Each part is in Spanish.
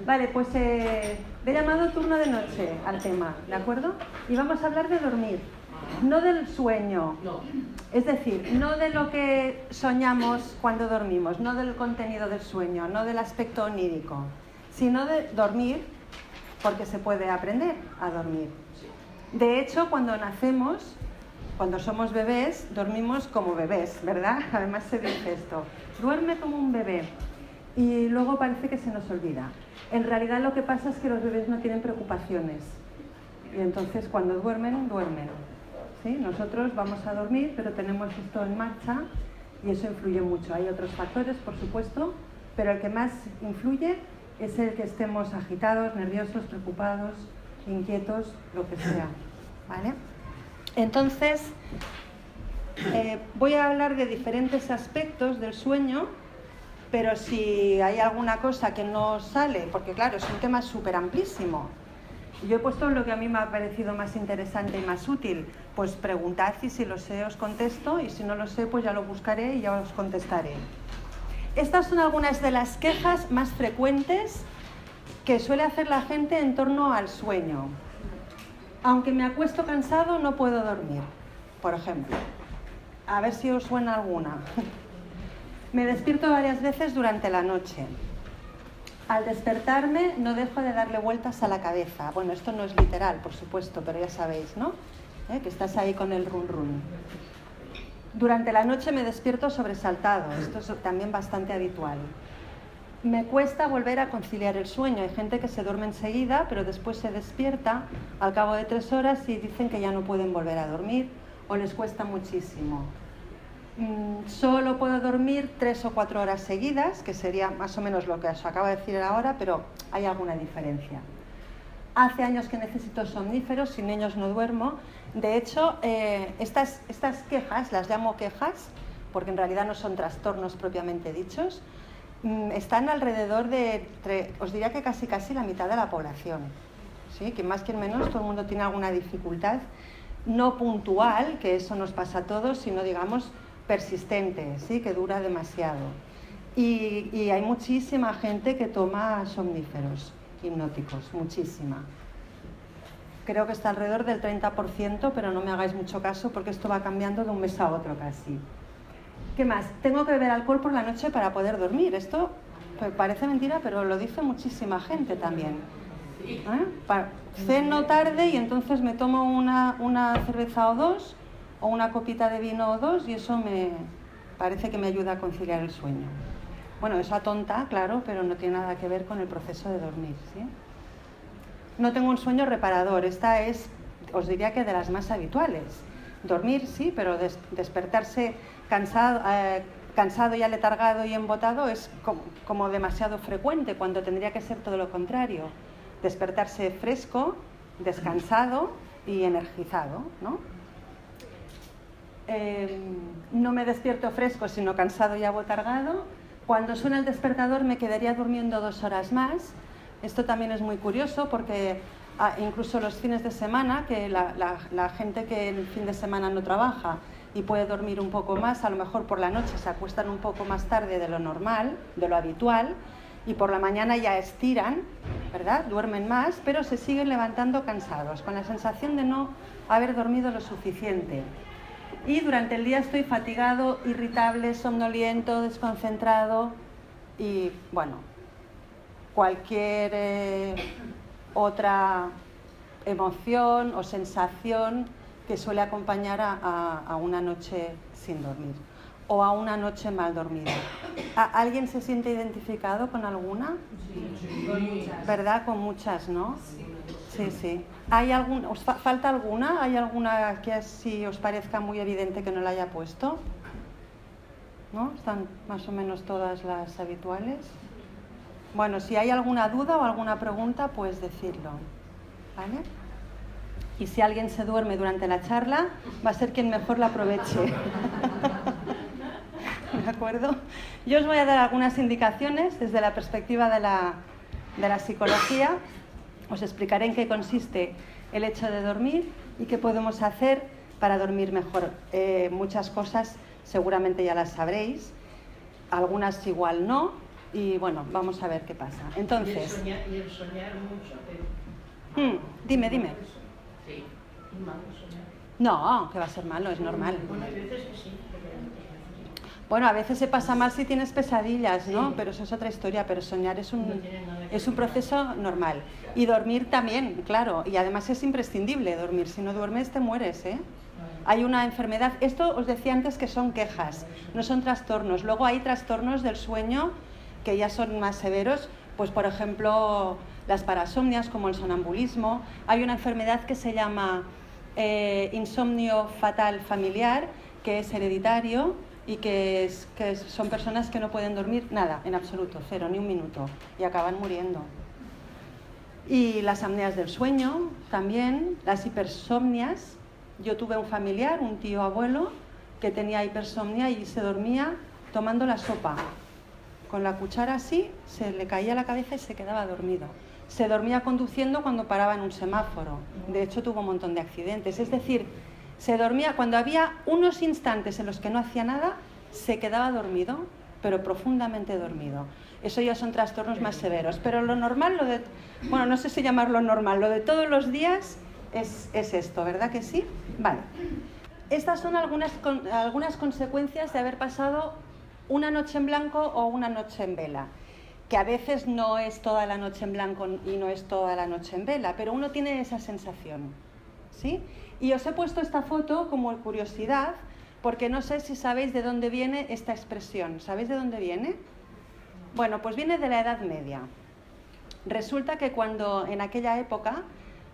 Vale, pues le he llamado turno de noche al tema, ¿de acuerdo? Y vamos a hablar de dormir, no del sueño. Es decir, no de lo que soñamos cuando dormimos, no del contenido del sueño, no del aspecto onírico, sino de dormir, porque se puede aprender a dormir. De hecho, cuando nacemos, cuando somos bebés, dormimos como bebés, ¿verdad? Además se dice esto, duerme como un bebé. Y luego parece que se nos olvida. En realidad lo que pasa es que los bebés no tienen preocupaciones. Y entonces cuando duermen, duermen. ¿Sí? Nosotros vamos a dormir, pero tenemos esto en marcha y eso influye mucho. Hay otros factores, por supuesto, pero el que más influye es el que estemos agitados, nerviosos, preocupados, inquietos, lo que sea. ¿Vale? Entonces, voy a hablar de diferentes aspectos del sueño, pero si hay alguna cosa que no sale, porque claro, es un tema súper amplísimo. Yo he puesto lo que a mí me ha parecido más interesante y más útil. Pues preguntad y si lo sé os contesto y si no lo sé pues ya lo buscaré y ya os contestaré. Estas son algunas de las quejas más frecuentes que suele hacer la gente en torno al sueño. Aunque me acuesto cansado no puedo dormir, por ejemplo. A ver si os suena alguna. Me despierto varias veces durante la noche. Al despertarme no dejo de darle vueltas a la cabeza. Bueno, esto no es literal, por supuesto, pero ya sabéis, ¿no? Que estás ahí con el run run. Durante la noche me despierto sobresaltado. Esto es también bastante habitual. Me cuesta volver a conciliar el sueño. Hay gente que se duerme enseguida, pero después se despierta al cabo de 3 horas y dicen que ya no pueden volver a dormir o les cuesta muchísimo. Solo puedo dormir 3 o 4 horas seguidas, que sería más o menos lo que os acabo de decir ahora, pero hay alguna diferencia. Hace años que necesito somníferos, sin ellos no duermo. De hecho, estas quejas, las llamo quejas, porque en realidad no son trastornos propiamente dichos, están alrededor de, os diría que casi la mitad de la población. ¿Sí? Que más que menos todo el mundo tiene alguna dificultad, no puntual, que eso nos pasa a todos, sino digamos persistente, ¿sí? Que dura demasiado. Y hay muchísima gente que toma somníferos hipnóticos, muchísima. Creo que está alrededor del 30%, pero no me hagáis mucho caso porque esto va cambiando de un mes a otro casi. ¿Qué más? Tengo que beber alcohol por la noche para poder dormir. Esto parece mentira, pero lo dice muchísima gente también. Ceno tarde y entonces me tomo una cerveza o dos, o una copita de vino o dos, y eso me parece que me ayuda a conciliar el sueño. Bueno, eso atonta, claro, pero no tiene nada que ver con el proceso de dormir, ¿sí? No tengo un sueño reparador. Esta es, os diría que de las más habituales. Dormir, sí, pero despertarse cansado y aletargado y embotado es como demasiado frecuente, cuando tendría que ser todo lo contrario. Despertarse fresco, descansado y energizado, ¿no? No me despierto fresco, sino cansado y abotargado. Cuando suena el despertador me quedaría durmiendo 2 horas más. Esto también es muy curioso porque incluso los fines de semana, que la gente que el fin de semana no trabaja y puede dormir un poco más, a lo mejor por la noche se acuestan un poco más tarde de lo normal, de lo habitual, y por la mañana ya estiran, ¿verdad? Duermen más, pero se siguen levantando cansados, con la sensación de no haber dormido lo suficiente. Y durante el día estoy fatigado, irritable, somnoliento, desconcentrado y, bueno, cualquier otra emoción o sensación que suele acompañar a una noche sin dormir o a una noche mal dormida. ¿Alguien se siente identificado con alguna? Sí. ¿Verdad? Con muchas, ¿no? Sí, sí. ¿Os falta alguna? ¿Hay alguna que así os parezca muy evidente que no la haya puesto? ¿No? ¿Están más o menos todas las habituales? Bueno, si hay alguna duda o alguna pregunta, pues decirlo, ¿vale? Y si alguien se duerme durante la charla, va a ser quien mejor la aproveche. ¿De acuerdo? Yo os voy a dar algunas indicaciones desde la perspectiva de la psicología. Os explicaré en qué consiste el hecho de dormir y qué podemos hacer para dormir mejor. Muchas cosas seguramente ya las sabréis, algunas igual no, Y bueno, vamos a ver qué pasa. Entonces... Y el soñar mucho. Dime. Sí, es malo soñar. No, que va a ser malo, es normal. Bueno, hay veces que sí, Bueno, a veces se pasa mal si tienes pesadillas, ¿no? Pero eso es otra historia, pero soñar es un proceso normal. Y dormir también, claro, y además es imprescindible dormir. Si no duermes te mueres, ¿eh? Hay una enfermedad, esto os decía antes que son quejas, no son trastornos. Luego hay trastornos del sueño que ya son más severos, pues por ejemplo las parasomnias como el sonambulismo. Hay una enfermedad que se llama insomnio fatal familiar, que es hereditario y que son personas que no pueden dormir nada, en absoluto, cero, ni un minuto, y acaban muriendo. Y las apneas del sueño también, las hipersomnias. Yo tuve un familiar, un tío abuelo, que tenía hipersomnia y se dormía tomando la sopa. Con la cuchara así, se le caía la cabeza y se quedaba dormido. Se dormía conduciendo cuando paraba en un semáforo. De hecho, tuvo un montón de accidentes. Es decir, se dormía cuando había unos instantes en los que no hacía nada, se quedaba dormido, pero profundamente dormido. Eso ya son trastornos más severos. Pero lo normal, bueno, no sé si llamarlo normal, lo de todos los días es esto, ¿verdad que sí? Vale. Estas son algunas consecuencias de haber pasado una noche en blanco o una noche en vela, que a veces no es toda la noche en blanco y no es toda la noche en vela, pero uno tiene esa sensación, ¿sí? Y os he puesto esta foto como curiosidad, porque no sé si sabéis de dónde viene esta expresión. ¿Sabéis de dónde viene? Bueno, pues viene de la Edad Media. Resulta que en aquella época,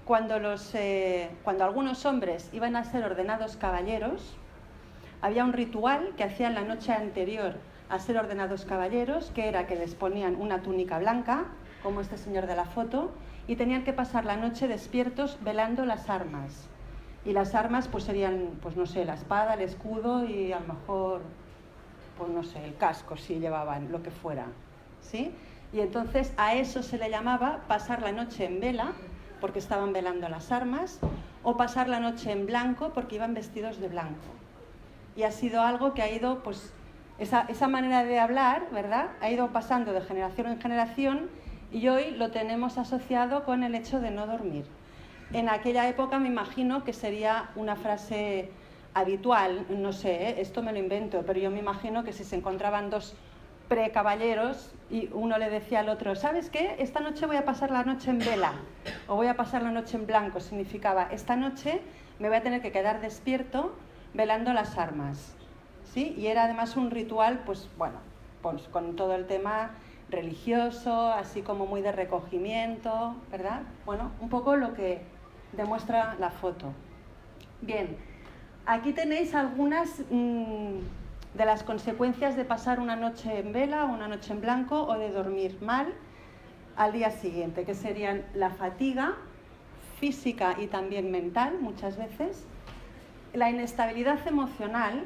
cuando algunos hombres iban a ser ordenados caballeros, había un ritual que hacían la noche anterior a ser ordenados caballeros, que era que les ponían una túnica blanca, como este señor de la foto, y tenían que pasar la noche despiertos velando las armas. Y las armas pues serían, pues no sé, la espada, el escudo y a lo mejor, pues no sé, el casco si llevaban, lo que fuera, ¿sí? Y entonces a eso se le llamaba pasar la noche en vela, porque estaban velando las armas, o pasar la noche en blanco porque iban vestidos de blanco. Y ha sido algo que ha ido, pues, esa manera de hablar, ¿verdad?, ha ido pasando de generación en generación y hoy lo tenemos asociado con el hecho de no dormir. En aquella época me imagino que sería una frase habitual, no sé, esto me lo invento, pero yo me imagino que si se encontraban dos precaballeros y uno le decía al otro, ¿sabes qué? Esta noche voy a pasar la noche en vela o voy a pasar la noche en blanco, significaba, esta noche me voy a tener que quedar despierto velando las armas, ¿sí? Y era además un ritual, pues bueno, pues con todo el tema religioso, así como muy de recogimiento, ¿verdad? Bueno, un poco lo que demuestra la foto. Bien, aquí tenéis algunas de las consecuencias de pasar una noche en vela, una noche en blanco o de dormir mal al día siguiente, que serían la fatiga física y también mental muchas veces, la inestabilidad emocional,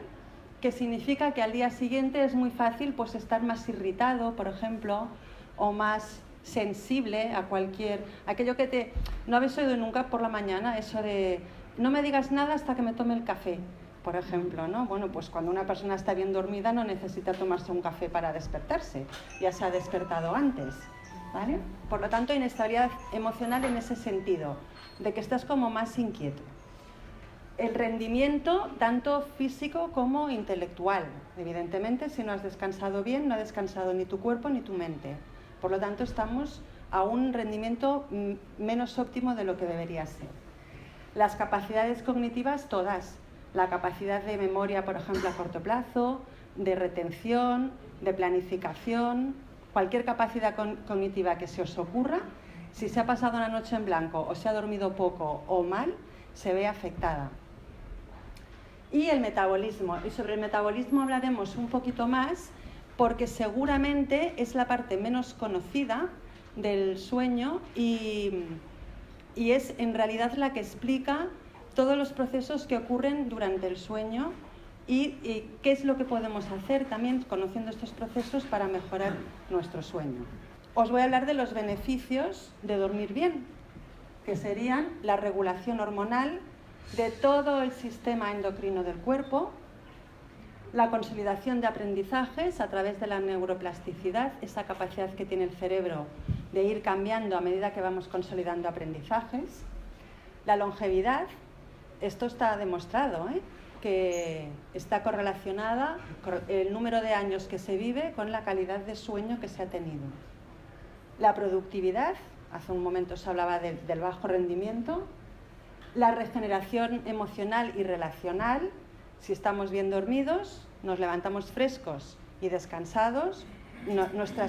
que significa que al día siguiente es muy fácil pues estar más irritado, por ejemplo, o más sensible a aquello que no habéis oído nunca por la mañana, eso de no me digas nada hasta que me tome el café, por ejemplo, ¿no? Bueno, pues cuando una persona está bien dormida no necesita tomarse un café para despertarse, ya se ha despertado antes, ¿vale? Por lo tanto, inestabilidad emocional en ese sentido, de que estás como más inquieto. El rendimiento, tanto físico como intelectual. Evidentemente, si no has descansado bien, no ha descansado ni tu cuerpo ni tu mente. Por lo tanto, estamos a un rendimiento menos óptimo de lo que debería ser. Las capacidades cognitivas, todas. La capacidad de memoria, por ejemplo, a corto plazo, de retención, de planificación, cualquier capacidad cognitiva que se os ocurra, si se ha pasado una noche en blanco o se ha dormido poco o mal, se ve afectada. Y el metabolismo. Y sobre el metabolismo hablaremos un poquito más, porque seguramente es la parte menos conocida del sueño y es en realidad la que explica todos los procesos que ocurren durante el sueño y qué es lo que podemos hacer también conociendo estos procesos para mejorar nuestro sueño. Os voy a hablar de los beneficios de dormir bien, que serían la regulación hormonal de todo el sistema endocrino del cuerpo, La consolidación de aprendizajes a través de la neuroplasticidad, esa capacidad que tiene el cerebro de ir cambiando a medida que vamos consolidando aprendizajes. La longevidad, esto está demostrado, que está correlacionada el número de años que se vive con la calidad de sueño que se ha tenido. La productividad, hace un momento se hablaba del bajo rendimiento. La regeneración emocional y relacional, si estamos bien dormidos, nos levantamos frescos y descansados,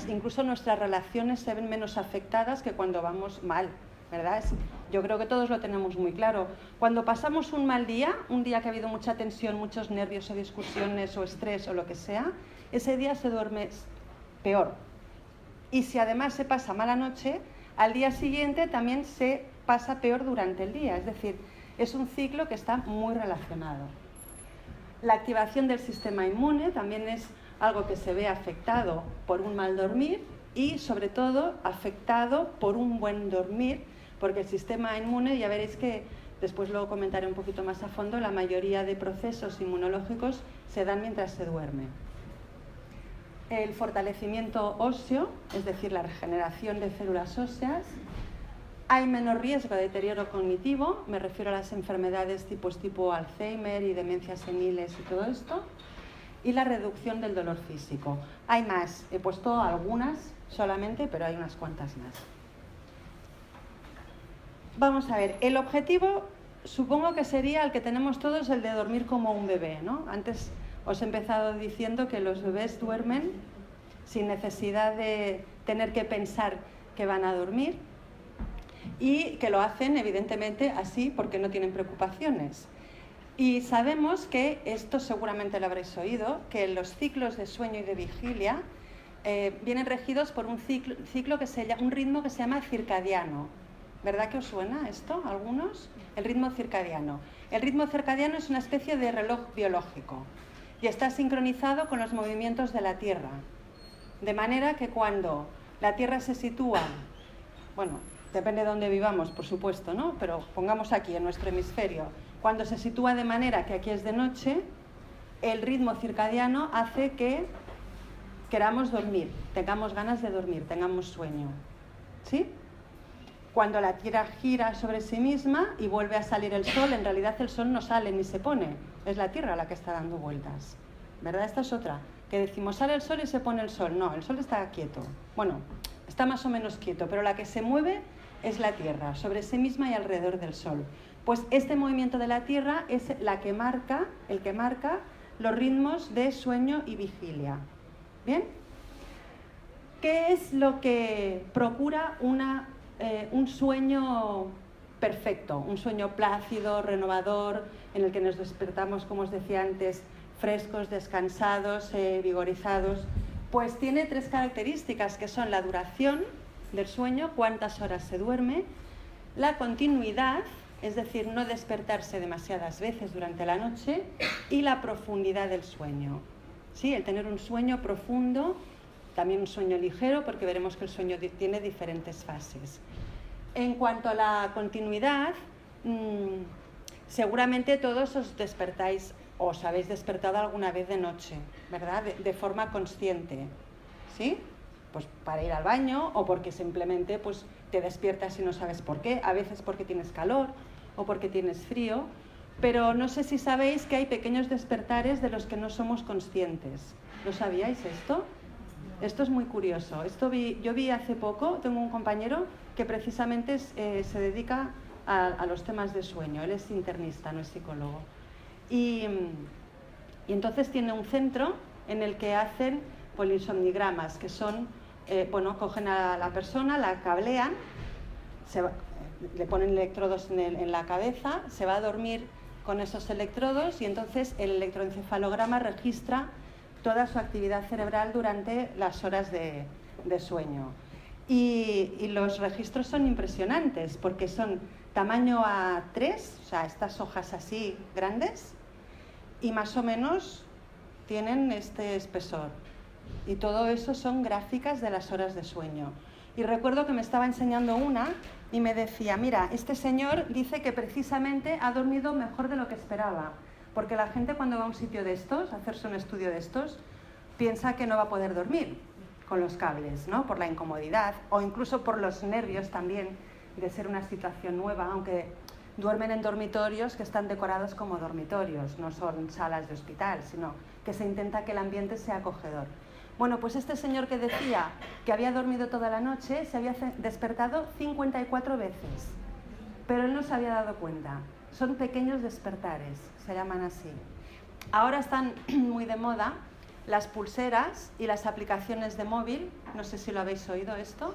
incluso nuestras relaciones se ven menos afectadas que cuando vamos mal, ¿verdad? Yo creo que todos lo tenemos muy claro. Cuando pasamos un mal día, un día que ha habido mucha tensión, muchos nervios o discusiones o estrés o lo que sea, ese día se duerme peor. Y si además se pasa mala noche, al día siguiente también se pasa peor durante el día. Es decir, es un ciclo que está muy relacionado. La activación del sistema inmune también es algo que se ve afectado por un mal dormir y, sobre todo, afectado por un buen dormir, porque el sistema inmune, ya veréis que después lo comentaré un poquito más a fondo, la mayoría de procesos inmunológicos se dan mientras se duerme. El fortalecimiento óseo, es decir, la regeneración de células óseas. Hay menor riesgo de deterioro cognitivo, me refiero a las enfermedades tipo Alzheimer y demencias seniles y todo esto. Y la reducción del dolor físico. Hay más, he puesto algunas solamente, pero hay unas cuantas más. Vamos a ver, el objetivo supongo que sería el que tenemos todos, el de dormir como un bebé, ¿no? Antes os he empezado diciendo que los bebés duermen sin necesidad de tener que pensar que van a dormir y que lo hacen evidentemente así porque no tienen preocupaciones. Y sabemos que, esto seguramente lo habréis oído, que los ciclos de sueño y de vigilia vienen regidos por un un ritmo que se llama circadiano. ¿Verdad que os suena esto a algunos? El ritmo circadiano. El ritmo circadiano es una especie de reloj biológico y está sincronizado con los movimientos de la Tierra. De manera que cuando la Tierra se sitúa, bueno, depende de dónde vivamos, por supuesto, ¿no? Pero pongamos aquí, en nuestro hemisferio, cuando se sitúa de manera que aquí es de noche, el ritmo circadiano hace que queramos dormir, tengamos ganas de dormir, tengamos sueño. ¿Sí? Cuando la Tierra gira sobre sí misma y vuelve a salir el Sol, en realidad el Sol no sale ni se pone, es la Tierra la que está dando vueltas. ¿Verdad? Esta es otra, que decimos sale el Sol y se pone el Sol. No, el Sol está quieto. Bueno, está más o menos quieto, pero la que se mueve es la Tierra, sobre sí misma y alrededor del Sol. Pues este movimiento de la Tierra es el que marca los ritmos de sueño y vigilia. ¿Bien? ¿Qué es lo que procura un sueño perfecto? Un sueño plácido, renovador, en el que nos despertamos, como os decía antes, frescos, descansados, vigorizados. Pues tiene 3 características, que son la duración del sueño, cuántas horas se duerme, la continuidad, es decir, no despertarse demasiadas veces durante la noche, y la profundidad del sueño. ¿Sí? El tener un sueño profundo, también un sueño ligero, porque veremos que el sueño tiene diferentes fases. En cuanto a la continuidad, seguramente todos os despertáis o os habéis despertado alguna vez de noche, ¿verdad? De forma consciente, ¿sí? Pues para ir al baño o porque simplemente pues, te despiertas y no sabes por qué, a veces porque tienes calor o porque tienes frío, pero no sé si sabéis que hay pequeños despertares de los que no somos conscientes. ¿Lo sabíais esto? Esto es muy curioso. Yo vi hace poco, tengo un compañero que precisamente se dedica a los temas de sueño. Él es internista, no es psicólogo. Y entonces tiene un centro en el que hacen polinsomnigramas, que son, cogen a la persona, la cablean, le ponen electrodos en la cabeza, se va a dormir con esos electrodos y entonces el electroencefalograma registra toda su actividad cerebral durante las horas de sueño. Y los registros son impresionantes porque son tamaño A3, o sea, estas hojas así grandes, y más o menos tienen este espesor. Y todo eso son gráficas de las horas de sueño. Y recuerdo que me estaba enseñando una y me decía, mira, este señor dice que precisamente ha dormido mejor de lo que esperaba, Porque la gente cuando va a un sitio de estos, a hacerse un estudio de estos, piensa que no va a poder dormir con los cables, ¿no? Por la incomodidad o incluso por los nervios también de ser una situación nueva, aunque duermen en dormitorios que están decorados como dormitorios, no son salas de hospital, sino que se intenta que el ambiente sea acogedor. Bueno, pues este señor que decía que había dormido toda la noche se había despertado 54 veces, pero él no se había dado cuenta. Son pequeños despertares, se llaman así. Ahora están muy de moda las pulseras y las aplicaciones de móvil, no sé si lo habéis oído esto,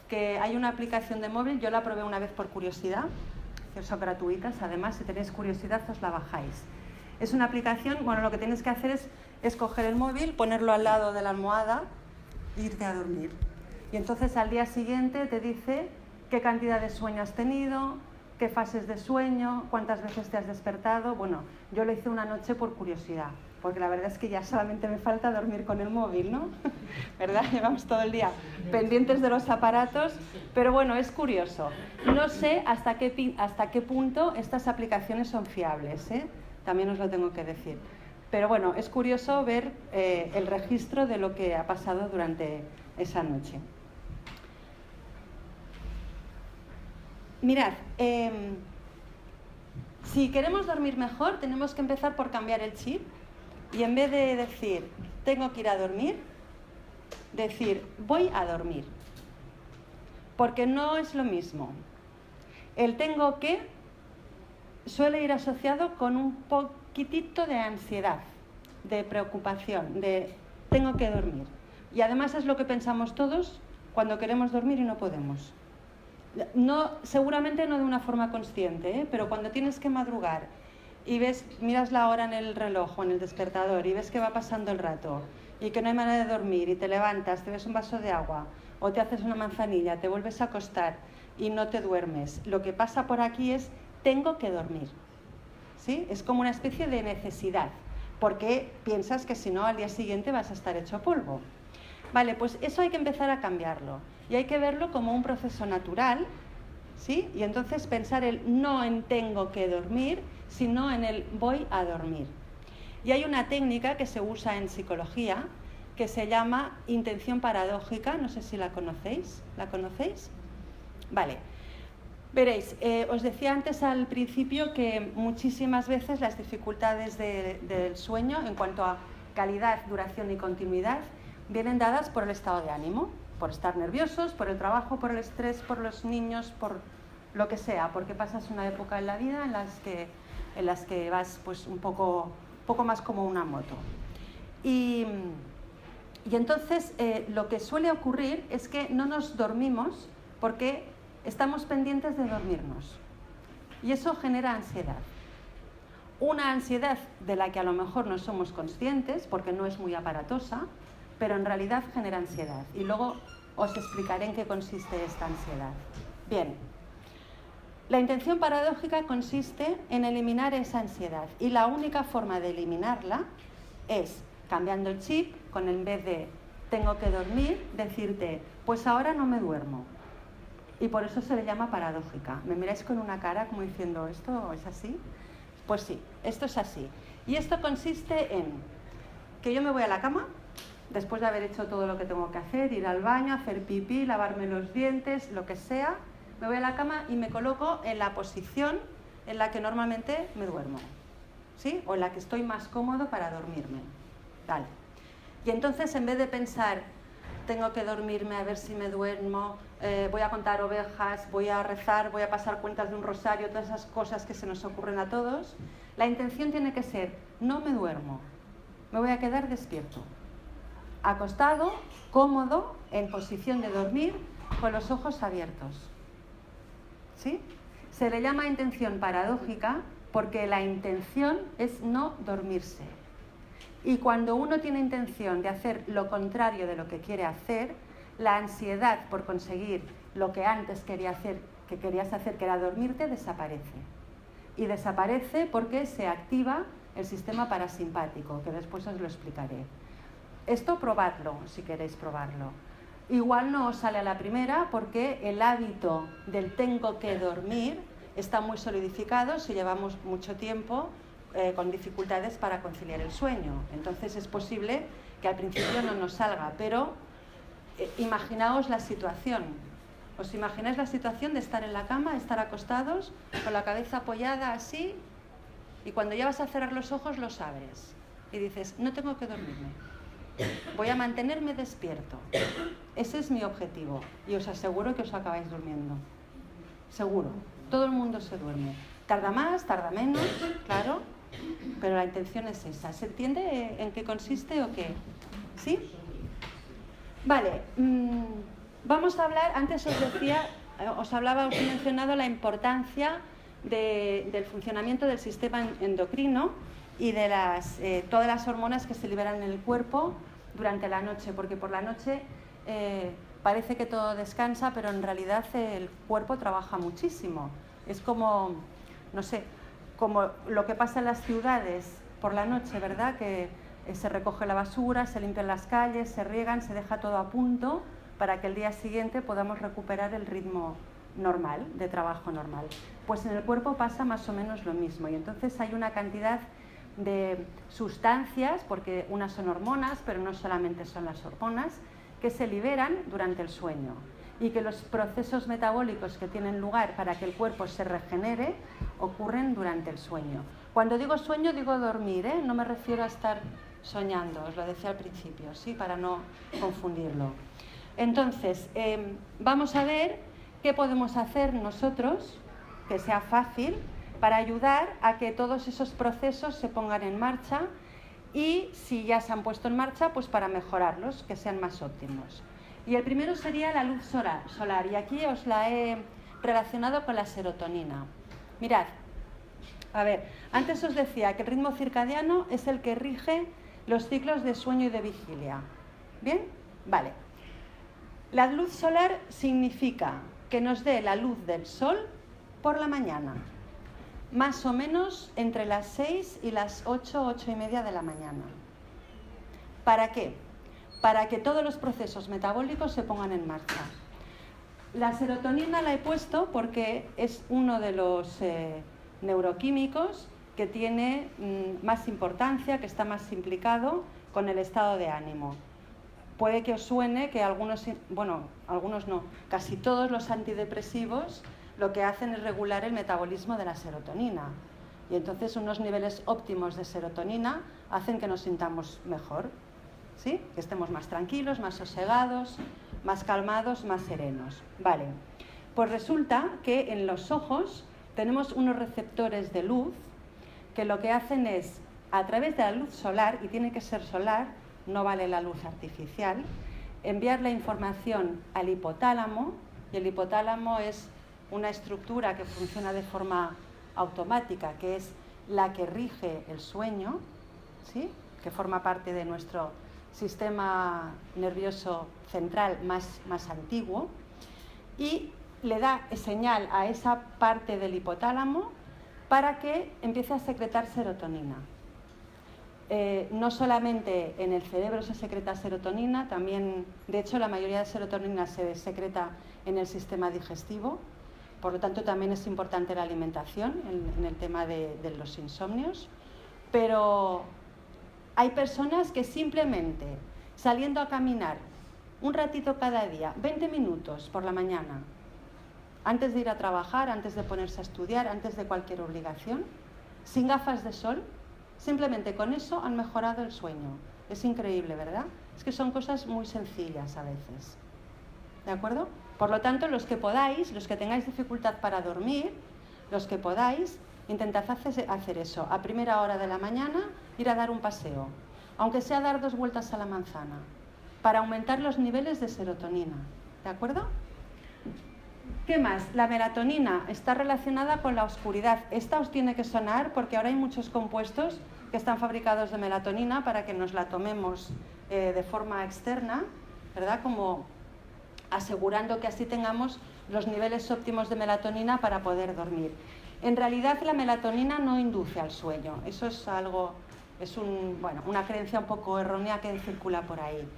que hay una aplicación de móvil, yo la probé una vez por curiosidad, que son gratuitas, además si tenéis curiosidad os la bajáis. Es una aplicación, bueno, lo que tienes que hacer es coger el móvil, ponerlo al lado de la almohada e irte a dormir. Y entonces al día siguiente te dice qué cantidad de sueño has tenido, qué fases de sueño, cuántas veces te has despertado. Bueno, yo lo hice una noche por curiosidad, porque la verdad es que ya solamente me falta dormir con el móvil, ¿no? ¿Verdad? Llevamos todo el día pendientes de los aparatos, pero bueno, es curioso. No sé hasta qué punto estas aplicaciones son fiables, ¿eh? También os lo tengo que decir. Pero bueno, es curioso ver el registro de lo que ha pasado durante esa noche. Mirad, si queremos dormir mejor, tenemos que empezar por cambiar el chip y en vez de decir, tengo que ir a dormir, decir, voy a dormir. Porque no es lo mismo. El tengo que suele ir asociado con un poquitito de ansiedad, de preocupación, de tengo que dormir. Y además es lo que pensamos todos cuando queremos dormir y no podemos. No, seguramente no de una forma consciente, ¿eh? Pero cuando tienes que madrugar y miras la hora en el reloj o en el despertador y ves que va pasando el rato y que no hay manera de dormir y te levantas, te ves un vaso de agua o te haces una manzanilla, te vuelves a acostar y no te duermes, lo que pasa por aquí es tengo que dormir, ¿sí? Es como una especie de necesidad, porque piensas que si no al día siguiente vas a estar hecho polvo. Vale, pues eso hay que empezar a cambiarlo y hay que verlo como un proceso natural, ¿sí? Y entonces pensar no en tengo que dormir, sino en el voy a dormir. Y hay una técnica que se usa en psicología que se llama intención paradójica, no sé si la conocéis. ¿La conocéis? Vale. Veréis, os decía antes al principio que muchísimas veces las dificultades del sueño en cuanto a calidad, duración y continuidad vienen dadas por el estado de ánimo, por estar nerviosos, por el trabajo, por el estrés, por los niños, por lo que sea, porque pasas una época en la vida en las que vas pues un poco más como una moto. Y entonces lo que suele ocurrir es que no nos dormimos porque estamos pendientes de dormirnos. Y eso genera ansiedad. Una ansiedad de la que a lo mejor no somos conscientes porque no es muy aparatosa, pero en realidad genera ansiedad. Y luego os explicaré en qué consiste esta ansiedad. Bien, la intención paradójica consiste en eliminar esa ansiedad. Y la única forma de eliminarla es cambiando el chip, con en vez de tengo que dormir, decirte, pues ahora no me duermo. Y por eso se le llama paradójica. ¿Me miráis con una cara como diciendo, ¿esto es así? Pues sí, esto es así. Y esto consiste en que yo me voy a la cama, después de haber hecho todo lo que tengo que hacer, ir al baño, hacer pipí, lavarme los dientes, lo que sea, me voy a la cama y me coloco en la posición en la que normalmente me duermo, ¿sí? O en la que estoy más cómodo para dormirme. Vale. Y entonces, en vez de pensar, tengo que dormirme a ver si me duermo, voy a contar ovejas, voy a rezar, voy a pasar cuentas de un rosario, todas esas cosas que se nos ocurren a todos, la intención tiene que ser, no me duermo, me voy a quedar despierto, acostado, cómodo, en posición de dormir, con los ojos abiertos. ¿Sí? Se le llama intención paradójica porque la intención es no dormirse. Y cuando uno tiene intención de hacer lo contrario de lo que quiere hacer, la ansiedad por conseguir lo que antes querías hacer, que era dormirte, desaparece. Y desaparece porque se activa el sistema parasimpático, que después os lo explicaré. Esto probadlo, si queréis probarlo. Igual no os sale a la primera porque el hábito del tengo que dormir está muy solidificado si llevamos mucho tiempo con dificultades para conciliar el sueño. Entonces es posible que al principio no nos salga, pero imaginaos la situación. ¿Os imagináis la situación de estar en la cama, estar acostados, con la cabeza apoyada así, y cuando ya vas a cerrar los ojos los abres y dices, no tengo que dormirme, voy a mantenerme despierto? Ese es mi objetivo y os aseguro que os acabáis durmiendo. Seguro. Todo el mundo se duerme. Tarda más, tarda menos, claro, pero la intención es esa. ¿Se entiende en qué consiste o qué? ¿Sí? Vale. Vamos a hablar, antes os decía, os he mencionado la importancia del funcionamiento del sistema endocrino y de todas las hormonas que se liberan en el cuerpo durante la noche, porque por la noche parece que todo descansa, pero en realidad el cuerpo trabaja muchísimo. Es como, no sé, como lo que pasa en las ciudades por la noche, ¿verdad? Que se recoge la basura, se limpian las calles, se riegan, se deja todo a punto para que el día siguiente podamos recuperar el ritmo normal, de trabajo normal. Pues en el cuerpo pasa más o menos lo mismo, y entonces hay una cantidad de sustancias, porque unas son hormonas, pero no solamente son las hormonas, que se liberan durante el sueño, y que los procesos metabólicos que tienen lugar para que el cuerpo se regenere ocurren durante el sueño. Cuando digo sueño digo dormir, ¿eh? No me refiero a estar soñando, os lo decía al principio, ¿sí? Para no confundirlo. Entonces, vamos a ver qué podemos hacer nosotros, que sea fácil, para ayudar a que todos esos procesos se pongan en marcha, y si ya se han puesto en marcha, pues para mejorarlos, que sean más óptimos. Y el primero sería la luz solar, y aquí os la he relacionado con la serotonina. Mirad, a ver, antes os decía que el ritmo circadiano es el que rige los ciclos de sueño y de vigilia. ¿Bien? Vale. La luz solar significa que nos dé la luz del sol por la mañana, más o menos entre las 6 y las 8, 8 y media de la mañana. ¿Para qué? Para que todos los procesos metabólicos se pongan en marcha. La serotonina la he puesto porque es uno de los neuroquímicos que tiene más importancia, que está más implicado con el estado de ánimo. Puede que os suene que algunos no, casi todos los antidepresivos lo que hacen es regular el metabolismo de la serotonina. Y entonces unos niveles óptimos de serotonina hacen que nos sintamos mejor, ¿sí? Que estemos más tranquilos, más sosegados, más calmados, más serenos. Vale, pues resulta que en los ojos tenemos unos receptores de luz que lo que hacen es, a través de la luz solar, y tiene que ser solar, no vale la luz artificial, enviar la información al hipotálamo, y el hipotálamo es una estructura que funciona de forma automática, que es la que rige el sueño, ¿sí? Que forma parte de nuestro sistema nervioso central más antiguo, y le da señal a esa parte del hipotálamo para que empiece a secretar serotonina. No solamente en el cerebro se secreta serotonina, también, de hecho, la mayoría de serotonina se secreta en el sistema digestivo, por lo tanto también es importante la alimentación en el tema de los insomnios, pero hay personas que simplemente saliendo a caminar un ratito cada día, 20 minutos por la mañana, antes de ir a trabajar, antes de ponerse a estudiar, antes de cualquier obligación, sin gafas de sol, simplemente con eso han mejorado el sueño. Es increíble, ¿verdad? Es que son cosas muy sencillas a veces. ¿De acuerdo? Por lo tanto, los que podáis, los que tengáis dificultad para dormir, los que podáis, intentad hacer eso. A primera hora de la mañana, ir a dar un paseo, aunque sea dar 2 vueltas a la manzana, para aumentar los niveles de serotonina. ¿De acuerdo? ¿Qué más? La melatonina está relacionada con la oscuridad. Esta os tiene que sonar porque ahora hay muchos compuestos que están fabricados de melatonina para que nos la tomemos de forma externa, ¿verdad? Como asegurando que así tengamos los niveles óptimos de melatonina para poder dormir. En realidad la melatonina no induce al sueño. Eso es algo, una creencia un poco errónea que circula por ahí.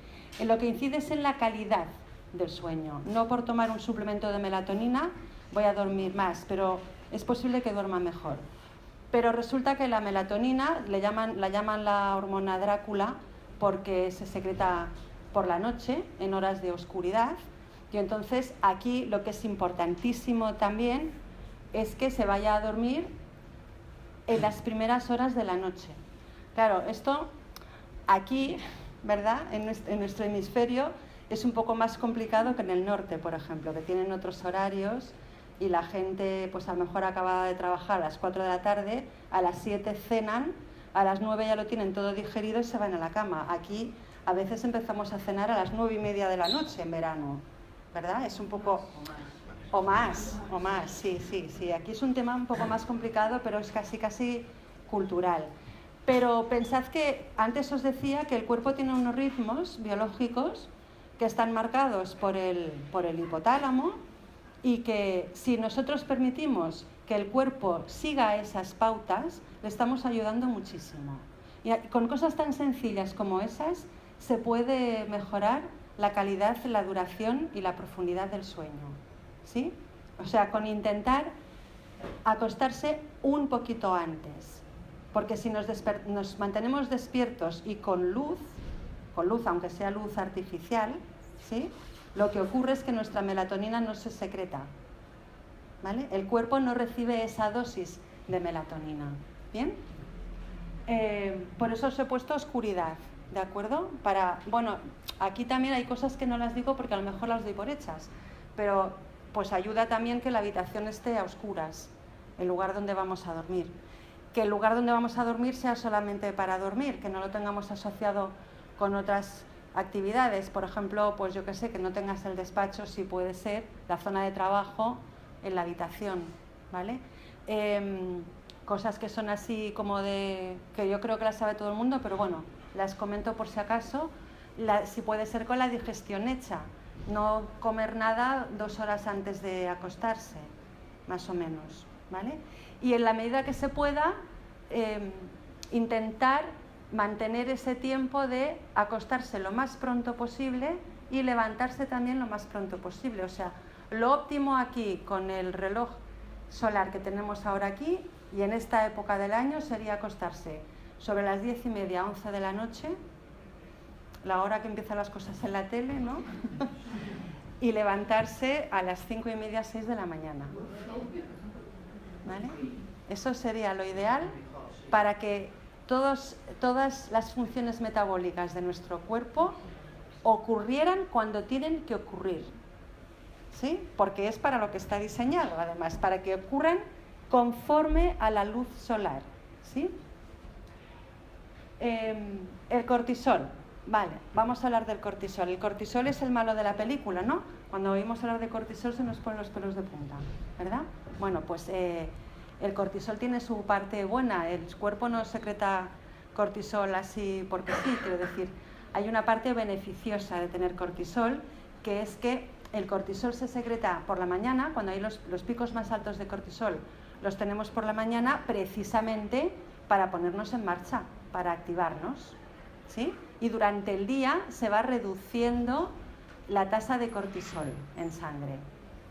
En lo que incide es en la calidad del sueño. No por tomar un suplemento de melatonina voy a dormir más, pero es posible que duerma mejor. Pero resulta que la melatonina la llaman la hormona Drácula porque se secreta por la noche, en horas de oscuridad. Y entonces aquí lo que es importantísimo también es que se vaya a dormir en las primeras horas de la noche. Claro, esto aquí, ¿verdad? En nuestro hemisferio es un poco más complicado que en el norte, por ejemplo, que tienen otros horarios y la gente pues a lo mejor acaba de trabajar a las 4 de la tarde, a las 7 cenan, a las 9 ya lo tienen todo digerido y se van a la cama. Aquí a veces empezamos a cenar a las 9:30 de la noche en verano, ¿verdad? Es un poco... O más, sí. Aquí es un tema un poco más complicado, pero es casi cultural. Pero pensad que antes os decía que el cuerpo tiene unos ritmos biológicos que están marcados por el hipotálamo y que si nosotros permitimos que el cuerpo siga esas pautas, le estamos ayudando muchísimo. Y con cosas tan sencillas como esas se puede mejorar la calidad, la duración y la profundidad del sueño. ¿Sí? O sea, con intentar acostarse un poquito antes. Porque si nos mantenemos despiertos y con luz, aunque sea luz artificial, ¿sí? Lo que ocurre es que nuestra melatonina no se secreta, ¿vale? El cuerpo no recibe esa dosis de melatonina, ¿bien? Por eso os he puesto oscuridad, ¿de acuerdo? Bueno, aquí también hay cosas que no las digo porque a lo mejor las doy por hechas, pero pues ayuda también que la habitación esté a oscuras, el lugar donde vamos a dormir. Que el lugar donde vamos a dormir sea solamente para dormir, que no lo tengamos asociado con otras actividades. Por ejemplo, pues yo qué sé, que no tengas el despacho, si puede ser, la zona de trabajo en la habitación, ¿vale? Cosas que son así como que yo creo que las sabe todo el mundo, pero bueno, las comento por si acaso. Si puede ser con la digestión hecha. No comer nada 2 horas antes de acostarse, más o menos, ¿vale? Y en la medida que se pueda, intentar mantener ese tiempo de acostarse lo más pronto posible y levantarse también lo más pronto posible. O sea, lo óptimo aquí con el reloj solar que tenemos ahora aquí y en esta época del año sería acostarse sobre las 10:30, 11 de la noche, la hora que empiezan las cosas en la tele, ¿no? Y levantarse a las 5:30, 6 de la mañana. ¿Vale? Eso sería lo ideal para que todas las funciones metabólicas de nuestro cuerpo ocurrieran cuando tienen que ocurrir. ¿Sí? Porque es para lo que está diseñado, además, para que ocurran conforme a la luz solar. ¿Sí? El cortisol. Vale, vamos a hablar del cortisol. El cortisol es el malo de la película, ¿no? Cuando oímos hablar de cortisol se nos ponen los pelos de punta, ¿verdad? Bueno, pues el cortisol tiene su parte buena. El cuerpo no secreta cortisol así porque sí, quiero decir. Hay una parte beneficiosa de tener cortisol, que es que el cortisol se secreta por la mañana, cuando hay los picos más altos de cortisol, los tenemos por la mañana precisamente para ponernos en marcha, para activarnos, ¿sí? Y durante el día se va reduciendo la tasa de cortisol en sangre,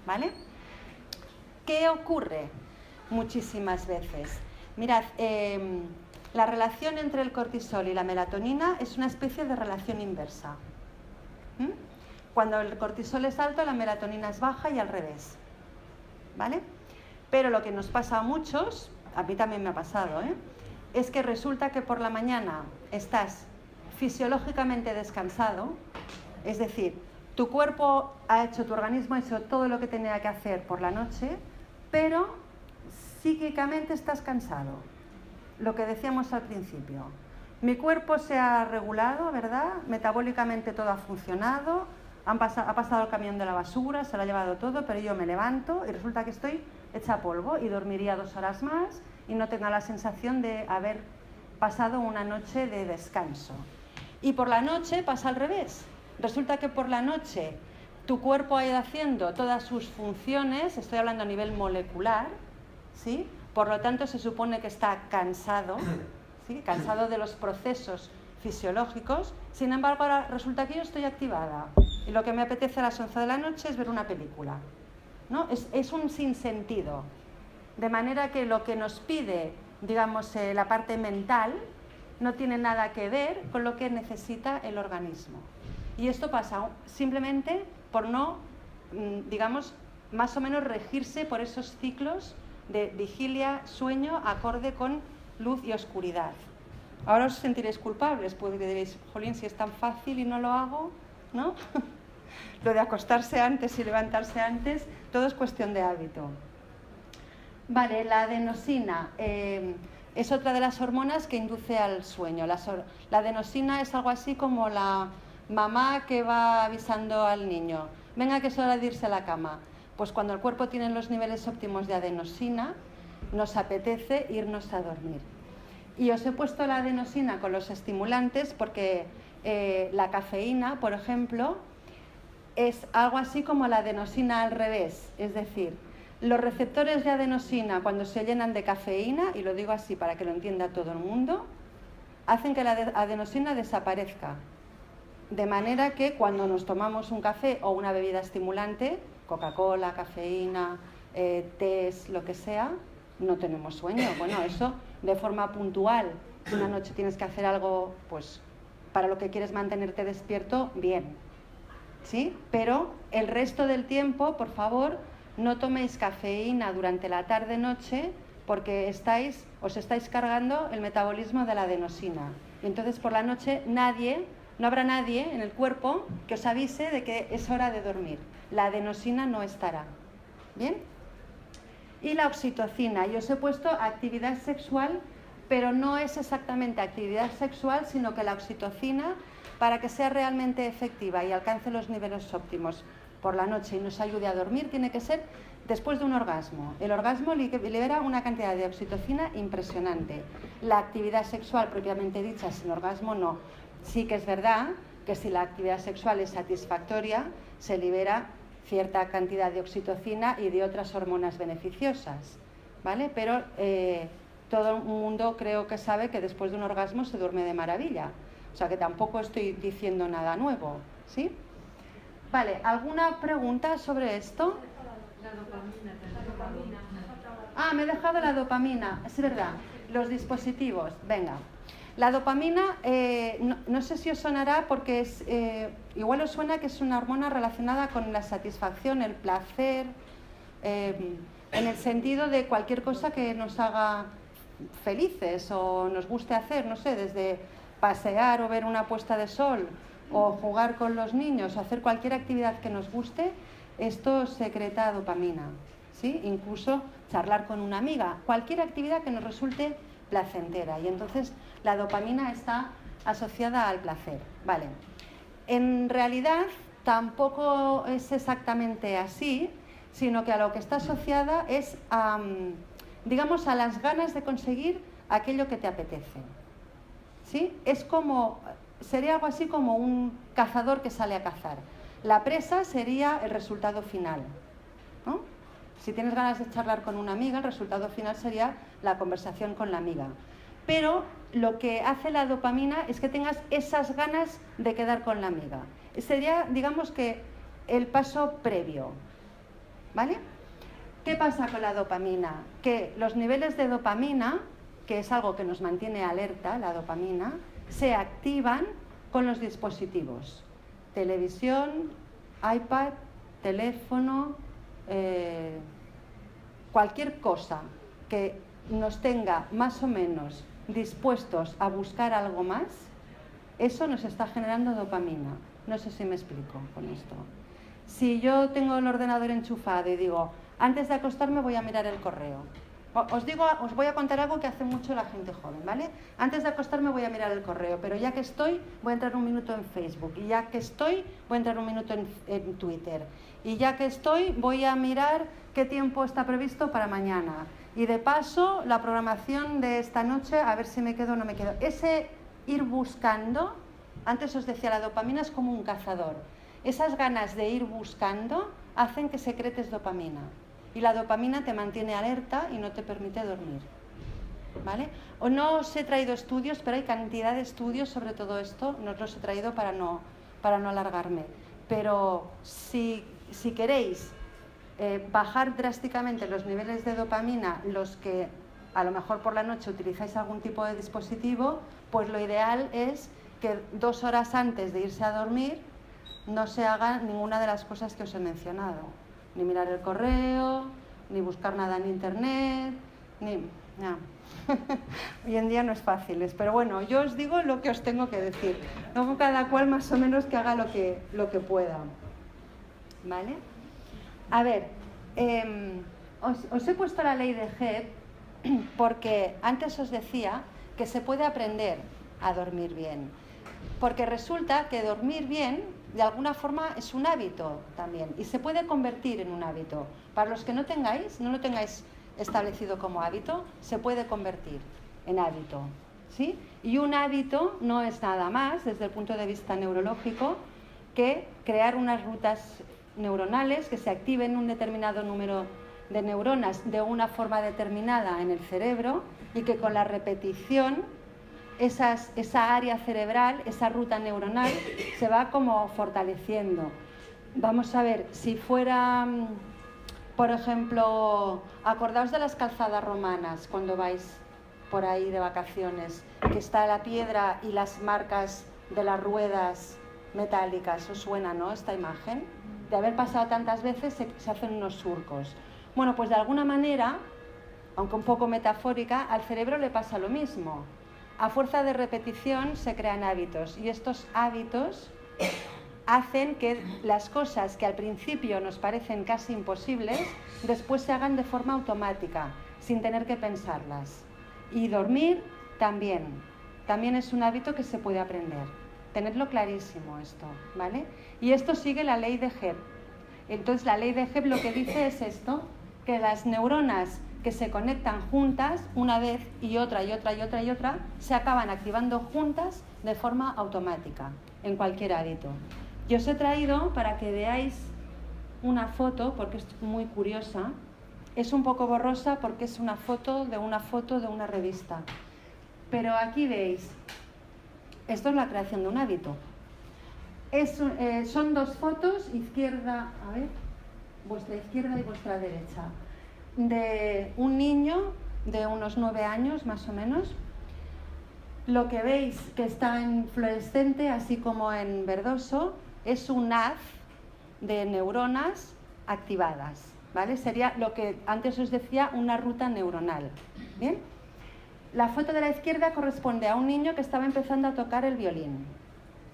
¿vale? ¿Qué ocurre muchísimas veces? Mirad, la relación entre el cortisol y la melatonina es una especie de relación inversa. Cuando el cortisol es alto, la melatonina es baja y al revés, ¿vale? Pero lo que nos pasa a muchos, a mí también me ha pasado, es que resulta que por la mañana estás fisiológicamente descansado, es decir, tu organismo ha hecho todo lo que tenía que hacer por la noche, pero psíquicamente estás cansado. Lo que decíamos al principio. Mi cuerpo se ha regulado, ¿verdad? Metabólicamente todo ha funcionado, ha pasado el camión de la basura, se lo ha llevado todo, pero yo me levanto y resulta que estoy hecha polvo y dormiría 2 horas más y no tengo la sensación de haber pasado una noche de descanso. Y por la noche pasa al revés. Resulta que por la noche tu cuerpo ha ido haciendo todas sus funciones, estoy hablando a nivel molecular, ¿sí? Por lo tanto se supone que está cansado, ¿sí? Cansado de los procesos fisiológicos. Sin embargo, ahora resulta que yo estoy activada y lo que me apetece a las 11 de la noche es ver una película, ¿no? Es un sinsentido. De manera que lo que nos pide digamos, la parte mental, no tiene nada que ver con lo que necesita el organismo. Y esto pasa simplemente por no, digamos, más o menos regirse por esos ciclos de vigilia, sueño, acorde con luz y oscuridad. Ahora os sentiréis culpables, porque diréis, jolín, si es tan fácil y no lo hago, ¿no? Lo de acostarse antes y levantarse antes, todo es cuestión de hábito. Vale, la adenosina es otra de las hormonas que induce al sueño. La adenosina es algo así como la mamá que va avisando al niño, venga que es hora de irse a la cama. Pues cuando el cuerpo tiene los niveles óptimos de adenosina, nos apetece irnos a dormir. Y os he puesto la adenosina con los estimulantes porque la cafeína, por ejemplo, es algo así como la adenosina al revés. Es decir, los receptores de adenosina, cuando se llenan de cafeína, y lo digo así para que lo entienda todo el mundo, hacen que la adenosina desaparezca. De manera que cuando nos tomamos un café o una bebida estimulante, Coca-Cola, cafeína, tés, lo que sea, no tenemos sueño. Bueno, eso de forma puntual. Si una noche tienes que hacer algo, pues, para lo que quieres mantenerte despierto, bien. ¿Sí? Pero el resto del tiempo, por favor, no toméis cafeína durante la tarde-noche porque os estáis cargando el metabolismo de la adenosina. Y entonces por la noche no habrá nadie en el cuerpo que os avise de que es hora de dormir. La adenosina no estará. ¿Bien? Y la oxitocina. Yo os he puesto actividad sexual, pero no es exactamente actividad sexual, sino que la oxitocina, para que sea realmente efectiva y alcance los niveles óptimos por la noche y nos ayude a dormir, tiene que ser después de un orgasmo. El orgasmo libera una cantidad de oxitocina impresionante. La actividad sexual propiamente dicha sin orgasmo no. Sí que es verdad que si la actividad sexual es satisfactoria, se libera cierta cantidad de oxitocina y de otras hormonas beneficiosas, ¿vale? Pero todo el mundo creo que sabe que después de un orgasmo se duerme de maravilla. O sea que tampoco estoy diciendo nada nuevo, ¿sí? Vale, ¿alguna pregunta sobre esto? La dopamina. Ah, me he dejado la dopamina, es verdad. Los dispositivos, venga. La dopamina, no sé si os sonará porque igual os suena que es una hormona relacionada con la satisfacción, el placer, en el sentido de cualquier cosa que nos haga felices o nos guste hacer, no sé, desde pasear o ver una puesta de sol o jugar con los niños o hacer cualquier actividad que nos guste, esto secreta dopamina, ¿sí? Incluso charlar con una amiga, cualquier actividad que nos resulte placentera, y entonces la dopamina está asociada al placer, ¿vale? En realidad tampoco es exactamente así, sino que a lo que está asociada es digamos, a las ganas de conseguir aquello que te apetece, ¿sí? Sería algo así como un cazador que sale a cazar. La presa sería el resultado final, ¿no? Si tienes ganas de charlar con una amiga, el resultado final sería la conversación con la amiga. Pero lo que hace la dopamina es que tengas esas ganas de quedar con la amiga. Sería, digamos que, el paso previo, ¿vale? ¿Qué pasa con la dopamina? Que los niveles de dopamina, que es algo que nos mantiene alerta, la dopamina, se activan con los dispositivos. Televisión, iPad, teléfono, cualquier cosa que nos tenga más o menos dispuestos a buscar algo más, eso nos está generando dopamina. No sé si me explico con esto. Si yo tengo el ordenador enchufado y digo, antes de acostarme voy a mirar el correo. Os voy a contar algo que hace mucho la gente joven, ¿vale? Antes de acostarme voy a mirar el correo, pero ya que estoy, voy a entrar un minuto en Facebook. Y ya que estoy, voy a entrar un minuto en Twitter. Y ya que estoy, voy a mirar qué tiempo está previsto para mañana. Y de paso, la programación de esta noche, a ver si me quedo o no me quedo. Ese ir buscando, antes os decía, la dopamina es como un cazador. Esas ganas de ir buscando hacen que secretes dopamina. Y la dopamina te mantiene alerta y no te permite dormir, ¿vale? O no os he traído estudios, pero hay cantidad de estudios sobre todo esto. No os los he traído para no alargarme. Pero si queréis bajar drásticamente los niveles de dopamina, los que a lo mejor por la noche utilizáis algún tipo de dispositivo, pues lo ideal es que 2 horas antes de irse a dormir no se haga ninguna de las cosas que os he mencionado. Ni mirar el correo, ni buscar nada en internet, ni... No. Hoy en día no es fácil, pero bueno, yo os digo lo que os tengo que decir. Luego cada cual más o menos que haga lo que pueda. ¿Vale? A ver, os he puesto la ley de Hebb porque antes os decía que se puede aprender a dormir bien. Porque resulta que dormir bien, de alguna forma, es un hábito también. Y se puede convertir en un hábito. Para los que no lo tengáis establecido como hábito, se puede convertir en hábito, ¿sí? Y un hábito no es nada más, desde el punto de vista neurológico, que crear unas rutas neuronales que se activen un determinado número de neuronas de una forma determinada en el cerebro y que con la repetición esa área cerebral, esa ruta neuronal, se va como fortaleciendo. Vamos a ver, si fuera... Por ejemplo, acordaos de las calzadas romanas cuando vais por ahí de vacaciones, que está la piedra y las marcas de las ruedas metálicas. ¿Os suena, no, esta imagen? De haber pasado tantas veces se hacen unos surcos. Bueno, pues de alguna manera, aunque un poco metafórica, al cerebro le pasa lo mismo. A fuerza de repetición se crean hábitos y estos hábitos hacen que las cosas que al principio nos parecen casi imposibles, después se hagan de forma automática, sin tener que pensarlas. Y dormir también es un hábito que se puede aprender. Tenedlo clarísimo esto, ¿vale? Y esto sigue la ley de Hebb. Entonces la ley de Hebb lo que dice es esto, que las neuronas que se conectan juntas, una vez y otra y otra y otra y otra, se acaban activando juntas de forma automática, en cualquier hábito. Yo os he traído para que veáis una foto, porque es muy curiosa. Es un poco borrosa porque es una foto de una revista. Pero aquí veis, esto es la creación de un hábito. Son 2 fotos, vuestra izquierda y vuestra derecha, de un niño de unos 9 años más o menos. Lo que veis que está en fluorescente, así como en verdoso, es un haz de neuronas activadas, ¿vale? Sería lo que antes os decía, una ruta neuronal. ¿Bien? La foto de la izquierda corresponde a un niño que estaba empezando a tocar el violín,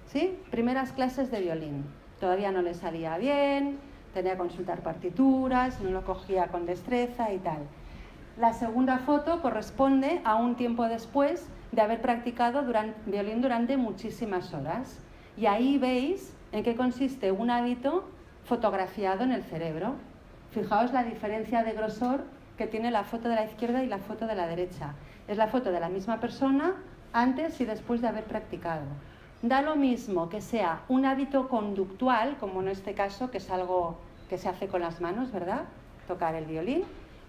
¿sí? Primeras clases de violín. Todavía no le salía bien, tenía que consultar partituras, no lo cogía con destreza y tal. La segunda foto corresponde a un tiempo después de haber practicado violín durante muchísimas horas. Y ahí veis en qué consiste un hábito fotografiado en el cerebro. Fijaos la diferencia de grosor que tiene la foto de la izquierda y la foto de la derecha. Es la foto de la misma persona antes y después de haber practicado. Da lo mismo que sea un hábito conductual, como en este caso, que es algo que se hace con las manos, ¿verdad? Tocar el violín.